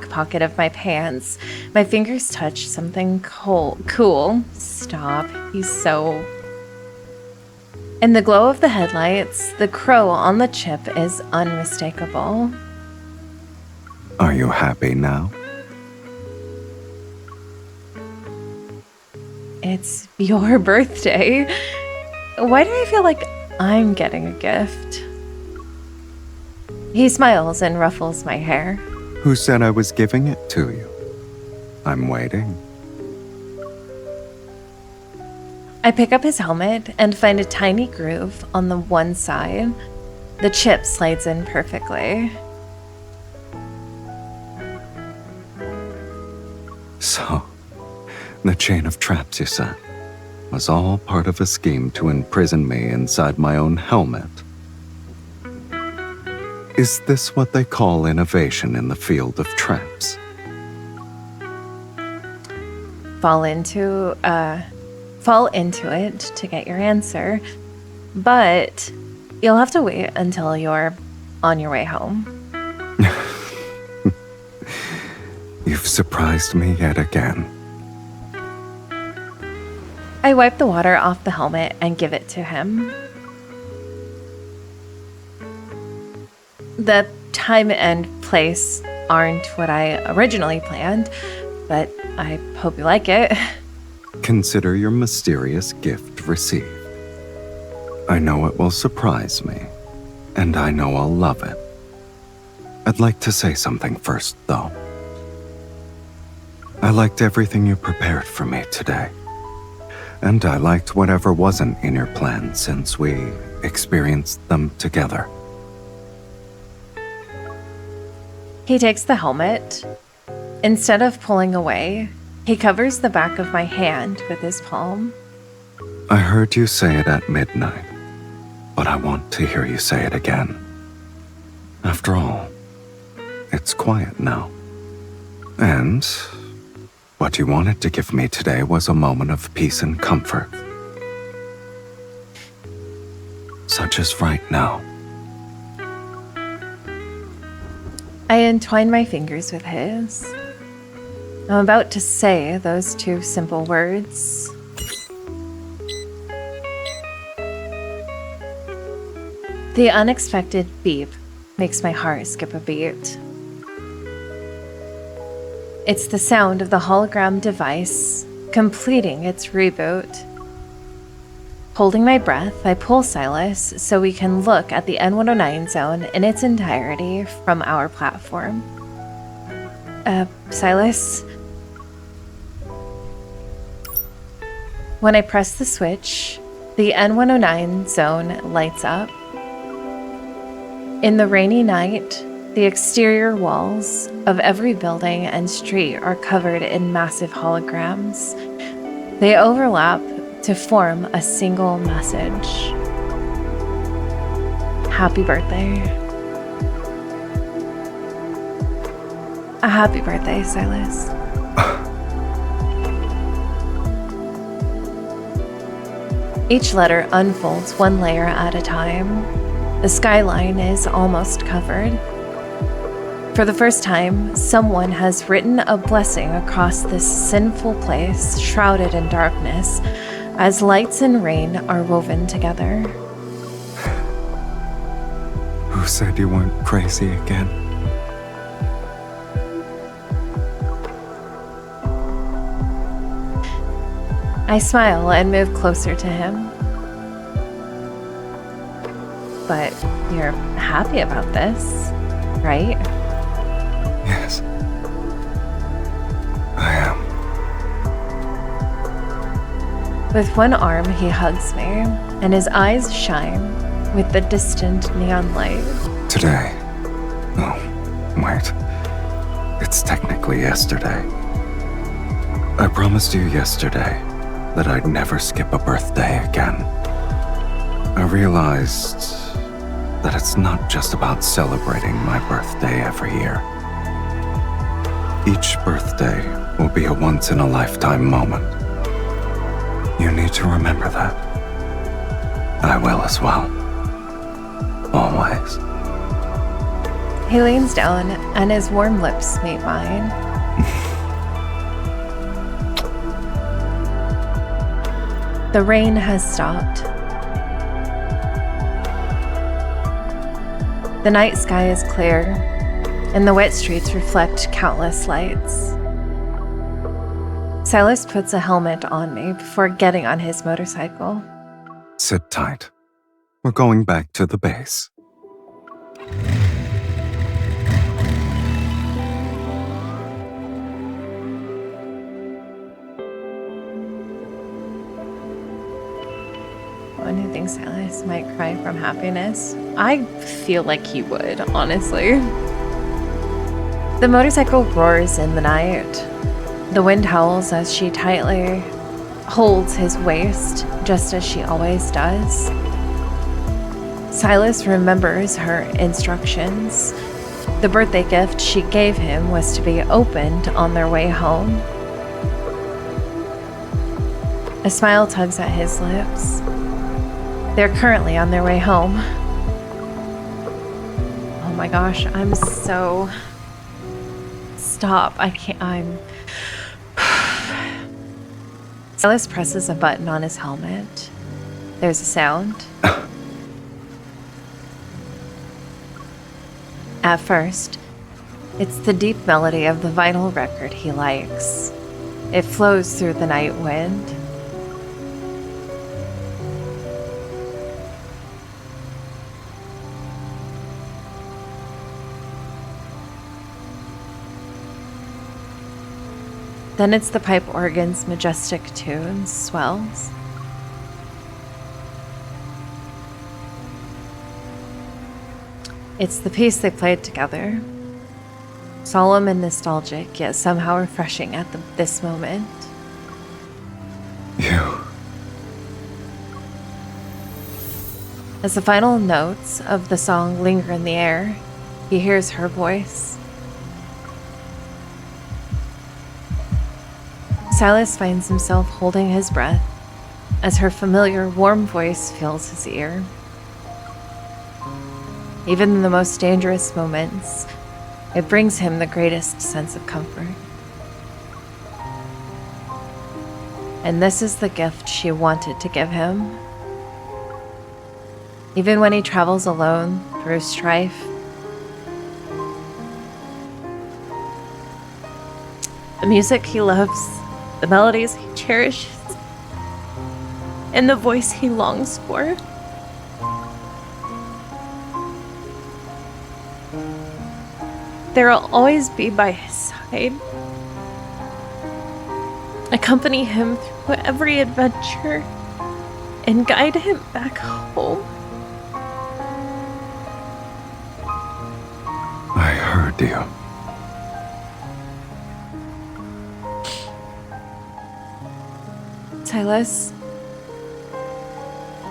pocket of my pants, my fingers touch something cool. Stop. He's so... In the glow of the headlights, the crow on the chip is unmistakable. Are you happy now? It's your birthday. Why do I feel like I'm getting a gift? He smiles and ruffles my hair. Who said I was giving it to you? I'm waiting. I pick up his helmet and find a tiny groove on the one side. The chip slides in perfectly. So, the chain of traps you set was all part of a scheme to imprison me inside my own helmet. Is this what they call innovation in the field of traps? Fall into it to get your answer, but you'll have to wait until you're on your way home. You've surprised me yet again. I wipe the water off the helmet and give it to him. The time and place aren't what I originally planned, but I hope you like it. Consider your mysterious gift received. I know it will surprise me, and I know I'll love it. I'd like to say something first, though. I liked everything you prepared for me today. And I liked whatever wasn't in your plan since we experienced them together. He takes the helmet. Instead of pulling away, he covers the back of my hand with his palm. I heard you say it at midnight, but I want to hear you say it again. After all, it's quiet now. And what you wanted to give me today was a moment of peace and comfort. Such as right now. I entwine my fingers with his. I'm about to say those two simple words. The unexpected beep makes my heart skip a beat. It's the sound of the hologram device completing its reboot. Holding my breath, I pull Sylus so we can look at the N109 zone in its entirety from our platform. Sylus? When I press the switch, the N109 zone lights up. In the rainy night, the exterior walls of every building and street are covered in massive holograms. They overlap to form a single message. Happy birthday. A happy birthday, Sylus. Each letter unfolds one layer at a time. The skyline is almost covered. For the first time, someone has written a blessing across this sinful place shrouded in darkness. as lights and rain are woven together. Who said you weren't crazy again? I smile and move closer to him. But you're happy about this, right? Yes. I am. With one arm, he hugs me, and his eyes shine with the distant neon light. Today. Oh, wait. It's technically yesterday. I promised you yesterday that I'd never skip a birthday again. I realized that it's not just about celebrating my birthday every year. Each birthday will be a once-in-a-lifetime moment. You need to remember that. I will as well. Always. He leans down, and his warm lips meet mine. The rain has stopped. The night sky is clear, and the wet streets reflect countless lights. Sylus puts a helmet on me before getting on his motorcycle. Sit tight. We're going back to the base. One who thinks Sylus might cry from happiness. I feel like he would, honestly. The motorcycle roars in the night. The wind howls as she tightly holds his waist, just as she always does. Sylus remembers her instructions. The birthday gift she gave him was to be opened on their way home. A smile tugs at his lips. They're currently on their way home. Oh my gosh, I'm so... Stop, I can't, Sylus presses a button on his helmet. There's a sound. At first, it's the deep melody of the vinyl record he likes. It flows through the night wind. Then it's the pipe organ's majestic tune swells. It's the piece they played together. Solemn and nostalgic, yet somehow refreshing at this moment. You. As the final notes of the song linger in the air, he hears her voice. Sylus finds himself holding his breath as her familiar, warm voice fills his ear. Even in the most dangerous moments, it brings him the greatest sense of comfort. And this is the gift she wanted to give him. Even when he travels alone through strife, the music he loves, the melodies he cherishes, and the voice he longs for. There'll always be by his side. Accompany him through every adventure and guide him back home. I heard you. Sylus,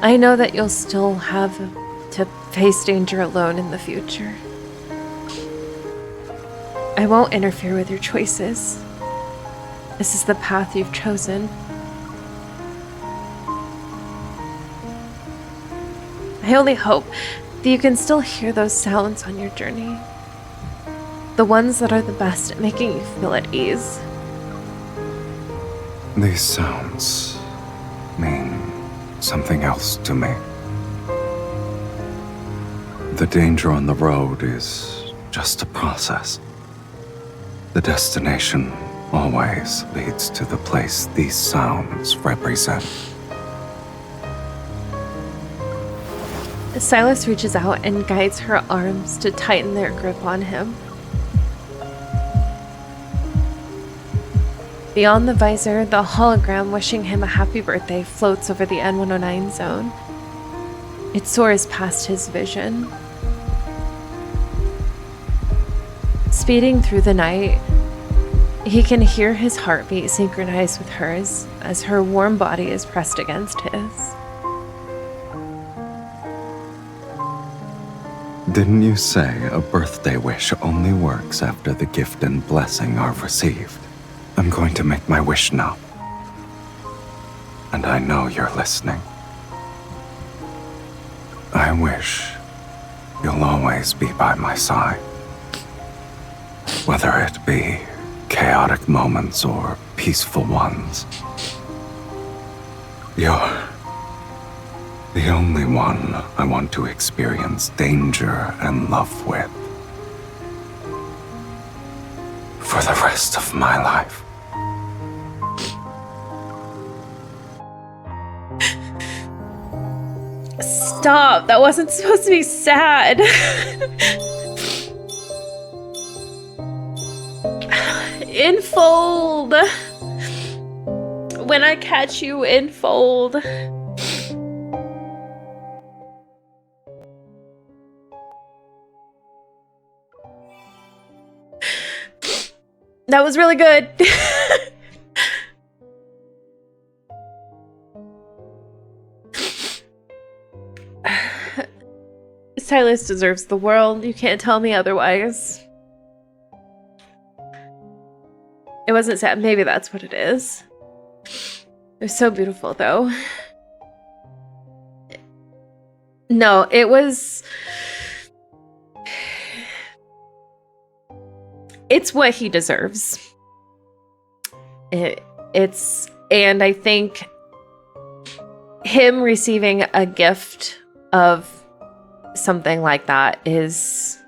I know that you'll still have to face danger alone in the future. I won't interfere with your choices. This is the path you've chosen. I only hope that you can still hear those sounds on your journey. The ones that are the best at making you feel at ease. These sounds mean something else to me. The danger on the road is just a process. The destination always leads to the place these sounds represent. Sylus reaches out and guides her arms to tighten their grip on him. Beyond the visor, the hologram wishing him a happy birthday floats over the N109 zone. It soars past his vision. Speeding through the night, he can hear his heartbeat synchronize with hers as her warm body is pressed against his. Didn't you say a birthday wish only works after the gift and blessing are received? I'm going to make my wish now. And I know you're listening. I wish you'll always be by my side. Whether it be chaotic moments or peaceful ones. You're the only one I want to experience danger and love with. For the rest of my life. Stop! That wasn't supposed to be sad. Infold! When I catch you, infold. That was really good. Sylus deserves the world. You can't tell me otherwise. It wasn't sad. Maybe that's what it is. It was so beautiful, though. No, it was... It's what he deserves. And I think him receiving a gift of something like that is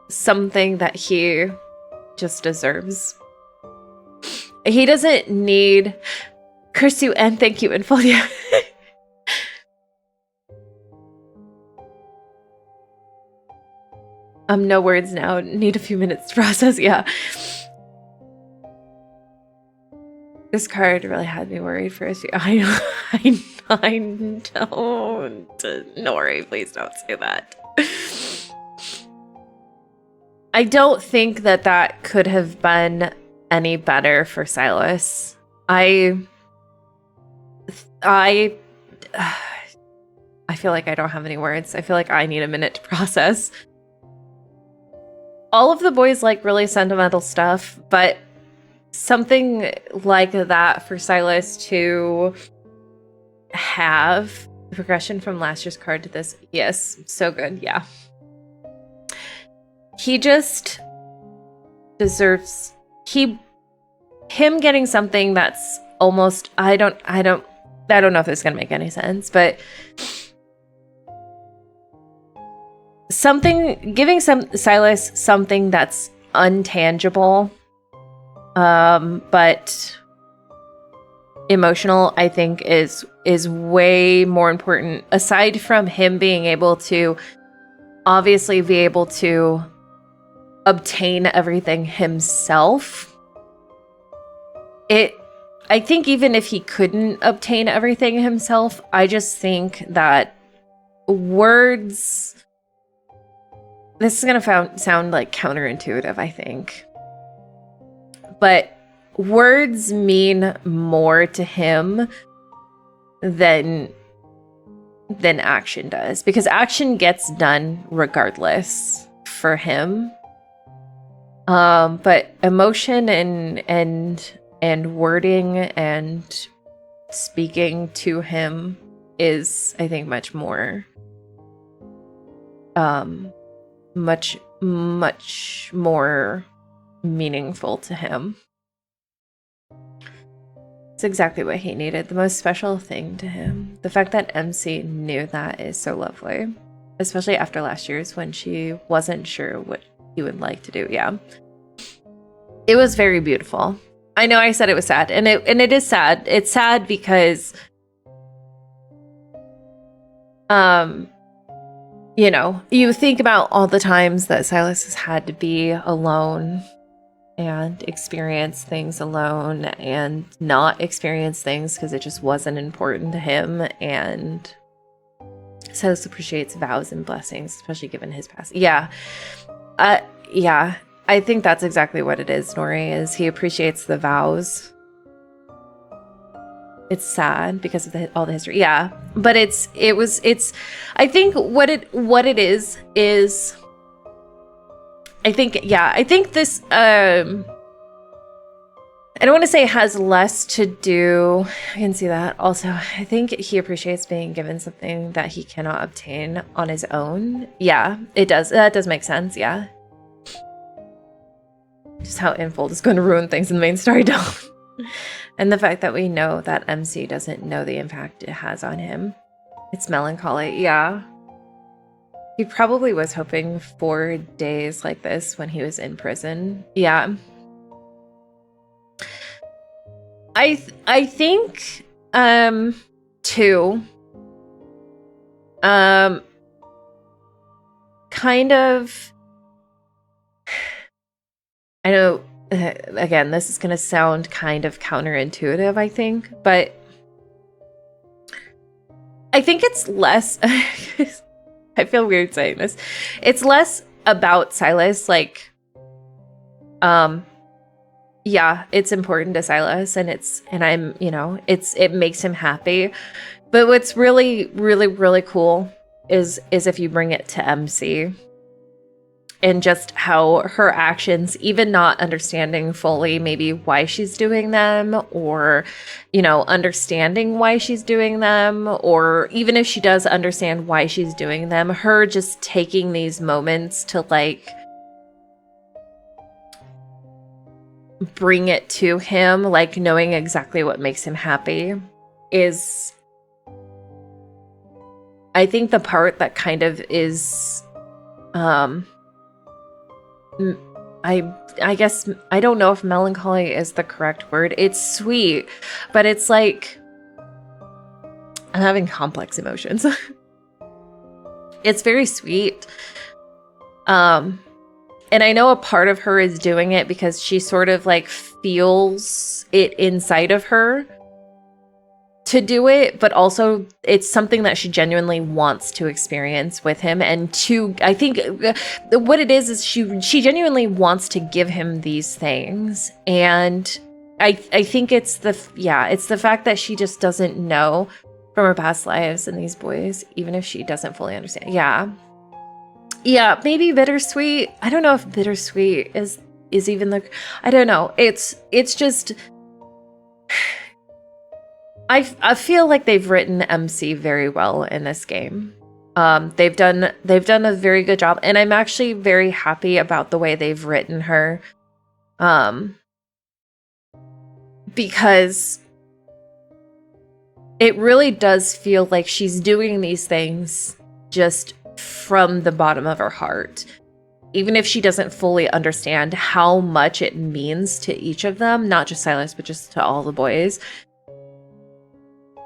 something that he just deserves. He doesn't need curse you and thank you and full you. No words now. Need a few minutes to process. Yeah. This card really had me worried for a few. I don't. Nori, please don't say that. I don't think that could have been any better for Sylus. I feel like I don't have any words. I feel like I need a minute to process. All of the boys like really sentimental stuff, but something like that for Sylus to have the progression from last year's card to this. Yes, so good. Yeah. He just deserves him getting something that's almost I don't know if this is gonna make any sense, but giving Sylus something that's untangible, but emotional, I think is way more important. Aside from him being able to obviously be able to obtain everything himself, I think even if he couldn't obtain everything himself, I just think that words... This is going to sound like counterintuitive, I think. But words mean more to him than action does. Because action gets done regardless for him. But emotion and wording and speaking to him is, I think, much more... much more meaningful to him. It's exactly what he needed, the most special thing to him. The fact that MC knew that is so lovely, especially after last year's when she wasn't sure what he would like to do. Yeah, it was very beautiful. I know I said it was sad, and it is sad. It's sad because, you know, you think about all the times that Sylus has had to be alone and experience things alone and not experience things because it just wasn't important to him. And Sylus appreciates vows and blessings, especially given his past. Yeah. Yeah. I think that's exactly what it is, Nori, is he appreciates the vows. It's sad because of all the history. Yeah. But I think what it is I think this, I don't want to say it has less to do, I can see that. Also, I think he appreciates being given something that he cannot obtain on his own. Yeah, it does. That does make sense, yeah. Just how Infold is going to ruin things in the main story, don't. And the fact that we know that MC doesn't know the impact it has on him. It's melancholy, yeah. He probably was hoping for days like this when he was in prison. Yeah. I think too kind of, I know again this is going to sound kind of counterintuitive, I think, but I think it's less I feel weird saying this. It's less about Sylus, like, yeah, it's important to Sylus, and I'm, you know, it makes him happy. But what's really, really, really cool is if you bring it to MC and just how her actions, even not understanding fully maybe why she's doing them, or, you know, understanding why she's doing them, or even if she does understand why she's doing them, her just taking these moments to like bring it to him, like knowing exactly what makes him happy is, I think, the part that kind of is, I guess, I don't know if melancholy is the correct word. It's sweet, but it's like I'm having complex emotions. It's very sweet. And I know a part of her is doing it because she sort of like feels it inside of her to do it, but also it's something that she genuinely wants to experience with him. And I think what it is she genuinely wants to give him these things. And I think it's the fact that she just doesn't know from her past lives and these boys, even if she doesn't fully understand. Yeah, maybe bittersweet. I don't know if bittersweet is even I don't know. It's just, I feel like they've written MC very well in this game. They've done a very good job, and I'm actually very happy about the way they've written her. Because it really does feel like she's doing these things just from the bottom of her heart. Even if she doesn't fully understand how much it means to each of them, not just Sylus, but just to all the boys.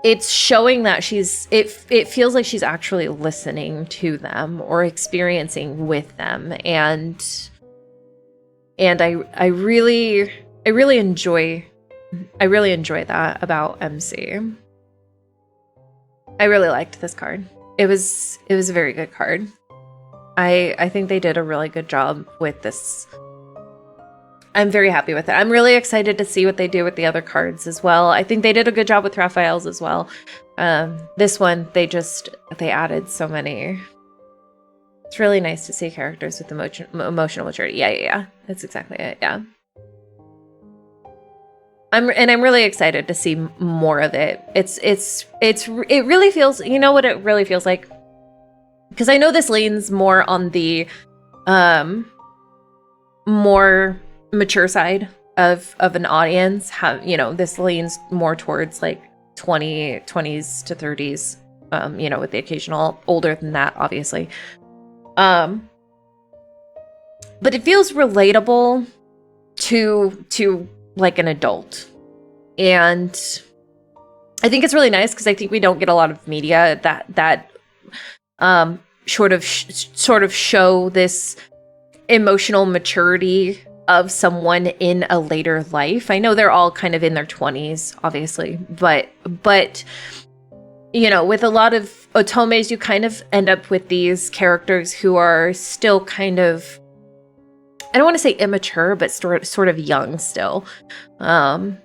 It's showing that it feels like she's actually listening to them or experiencing with them. And I really enjoy that about MC. I really liked this card. It was a very good card. I think they did a really good job with this. I'm very happy with it. I'm really excited to see what they do with the other cards as well. I think they did a good job with Raphael's as well. This one, they added so many. It's really nice to see characters with emotional maturity. Yeah. That's exactly it. Yeah. I'm really excited to see more of it. It really feels, you know what it really feels like? Because I know this leans more on the more mature side of an audience. Have, you know, this leans more towards like 20s to 30s, you know, with the occasional older than that, obviously. But it feels relatable to like an adult. And I think it's really nice because I think we don't get a lot of media that sort of show this emotional maturity of someone in a later life. I know they're all kind of in their 20s, obviously, but you know, with a lot of otomes, you kind of end up with these characters who are still kind of, I don't want to say immature, but sort of young still. And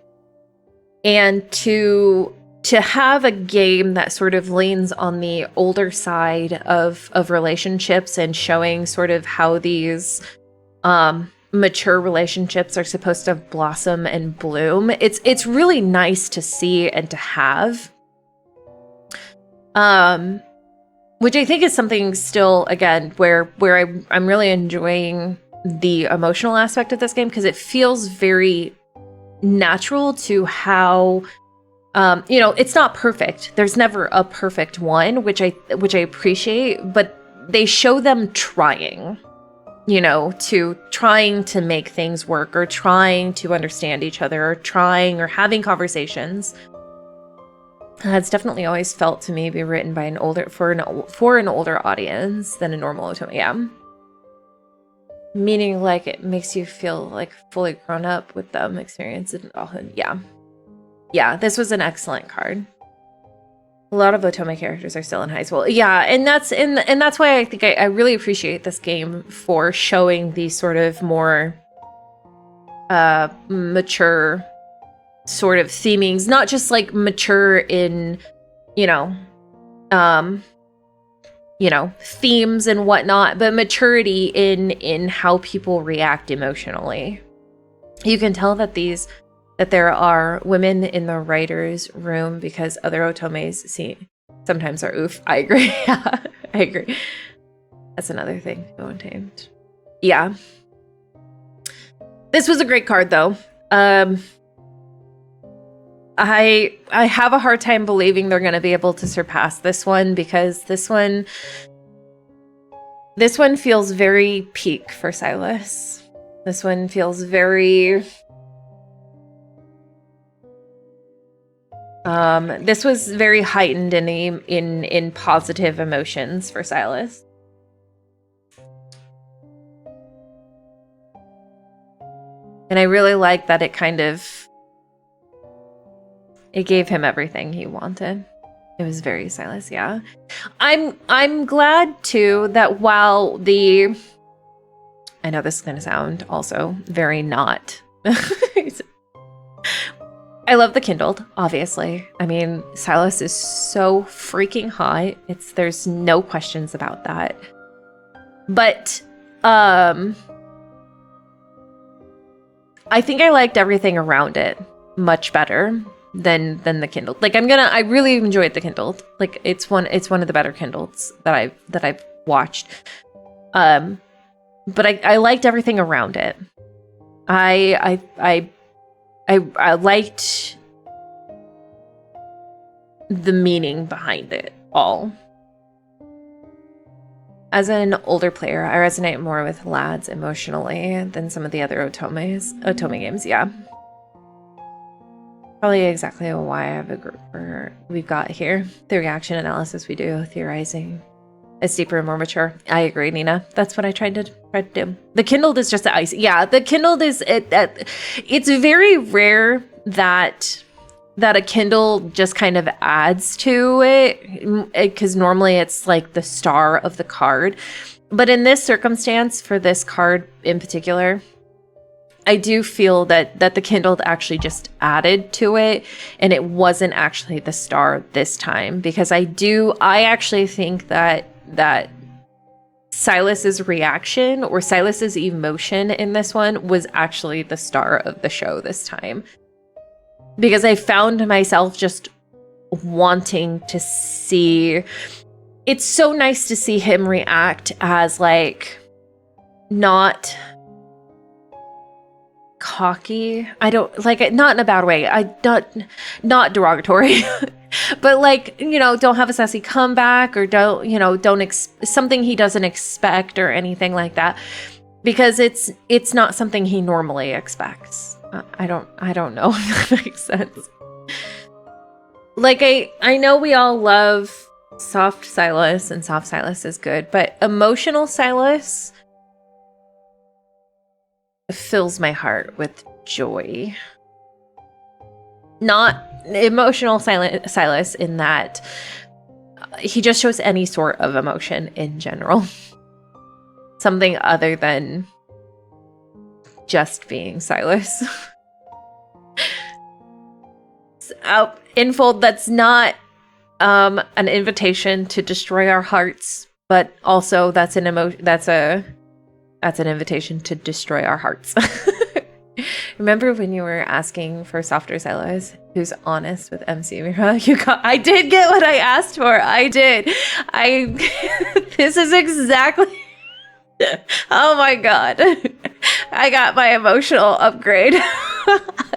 to have a game that sort of leans on the older side of relationships and showing sort of how these mature relationships are supposed to blossom and bloom, it's really nice to see and to have. Which I think is something still, again, where I'm really enjoying the emotional aspect of this game, because it feels very natural to how, you know, it's not perfect. There's never a perfect one, which I appreciate, but they show them trying, you know, trying to make things work, or trying to understand each other, or trying or having conversations. It's definitely always felt to me be written by an older for an older audience than a normal otome. Yeah. Meaning, like, it makes you feel like fully grown up with them, experience in adulthood. Yeah. Yeah, this was an excellent card. A lot of otome characters are still in high school. Yeah, and that's why I think I really appreciate this game for showing these sort of more mature sort of themings, not just like mature in, you know, themes and whatnot, but maturity in how people react emotionally. You can tell that there are women in the writer's room, because other otomes sometimes are oof. I agree. Yeah, I agree. That's another thing. Go Untamed. Yeah. This was a great card though. I have a hard time believing they're going to be able to surpass this one, because this one feels very peak for Sylus. This one feels very this was very heightened in positive emotions for Sylus. And I really like that it gave him everything he wanted. It was very Sylus, yeah. I'm glad too that while I know this is gonna sound also very not I love the Kindled, obviously. I mean, Sylus is so freaking hot. There's no questions about that. But I think I liked everything around it much better than the Kindled. Like I really enjoyed the Kindled. Like it's one of the better Kindleds that I've watched. But I liked everything around it. I liked the meaning behind it all. As an older player, I resonate more with lads emotionally than some of the other otome games, yeah. Probably exactly why I have a group we've got here. The reaction analysis we do, theorizing. It's deeper and more mature. I agree, Nina. That's what I tried to do. The Kindled is just the ice. Yeah, the Kindled is it's very rare that a Kindle just kind of adds to it, because normally it's like the star of the card. But in this circumstance, for this card in particular, I do feel that the Kindled actually just added to it, and it wasn't actually the star this time, because I actually think that Sylus's reaction or Sylus's emotion in this one was actually the star of the show this time. Because I found myself just wanting to see. It's so nice to see him react as like not cocky. I don't like it, not in a bad way. Not derogatory. But like, don't have a sassy comeback, or don't something he doesn't expect or anything like that, because it's not something he normally expects. I don't know if that makes sense. Like I know we all love soft Sylus, and soft Sylus is good, but emotional Sylus fills my heart with joy. Not emotional Sylus in that he just shows any sort of emotion in general. Something other than just being Sylus. Infold, that's not an invitation to destroy our hearts, but also that's an invitation to destroy our hearts. Remember when you were asking for softer Sylus who's honest with MC Mira? I did get what I asked for. I did. This is exactly. Oh my god. I got my emotional upgrade.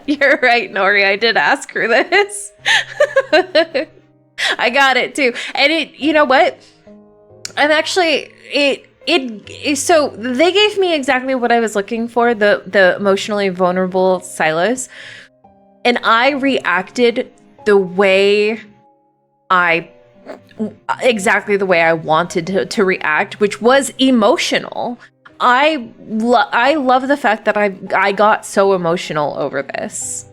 You're right, Nori. I did ask her this. I got it too. And you know what? I'm actually, so they gave me exactly what I was looking for, the emotionally vulnerable Sylus. And I reacted exactly the way I wanted to react, which was emotional. I love the fact that I got so emotional over this.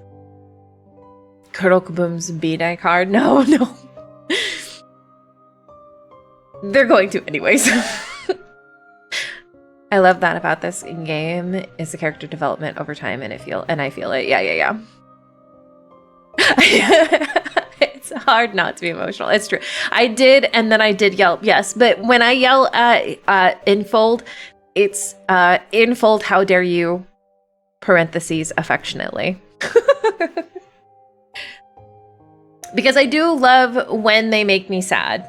Kurokaboom's B-Day card? No. They're going to anyways. I love that about this game is the character development over time, and I feel it. Yeah. It's hard not to be emotional. It's true. I did, and then I did yell, yes. But when I yell at Infold, it's Infold, how dare you, parentheses, affectionately. Because I do love when they make me sad.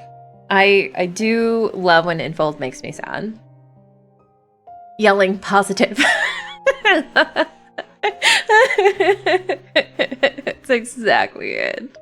I do love when Infold makes me sad. Yelling positive. That's exactly it.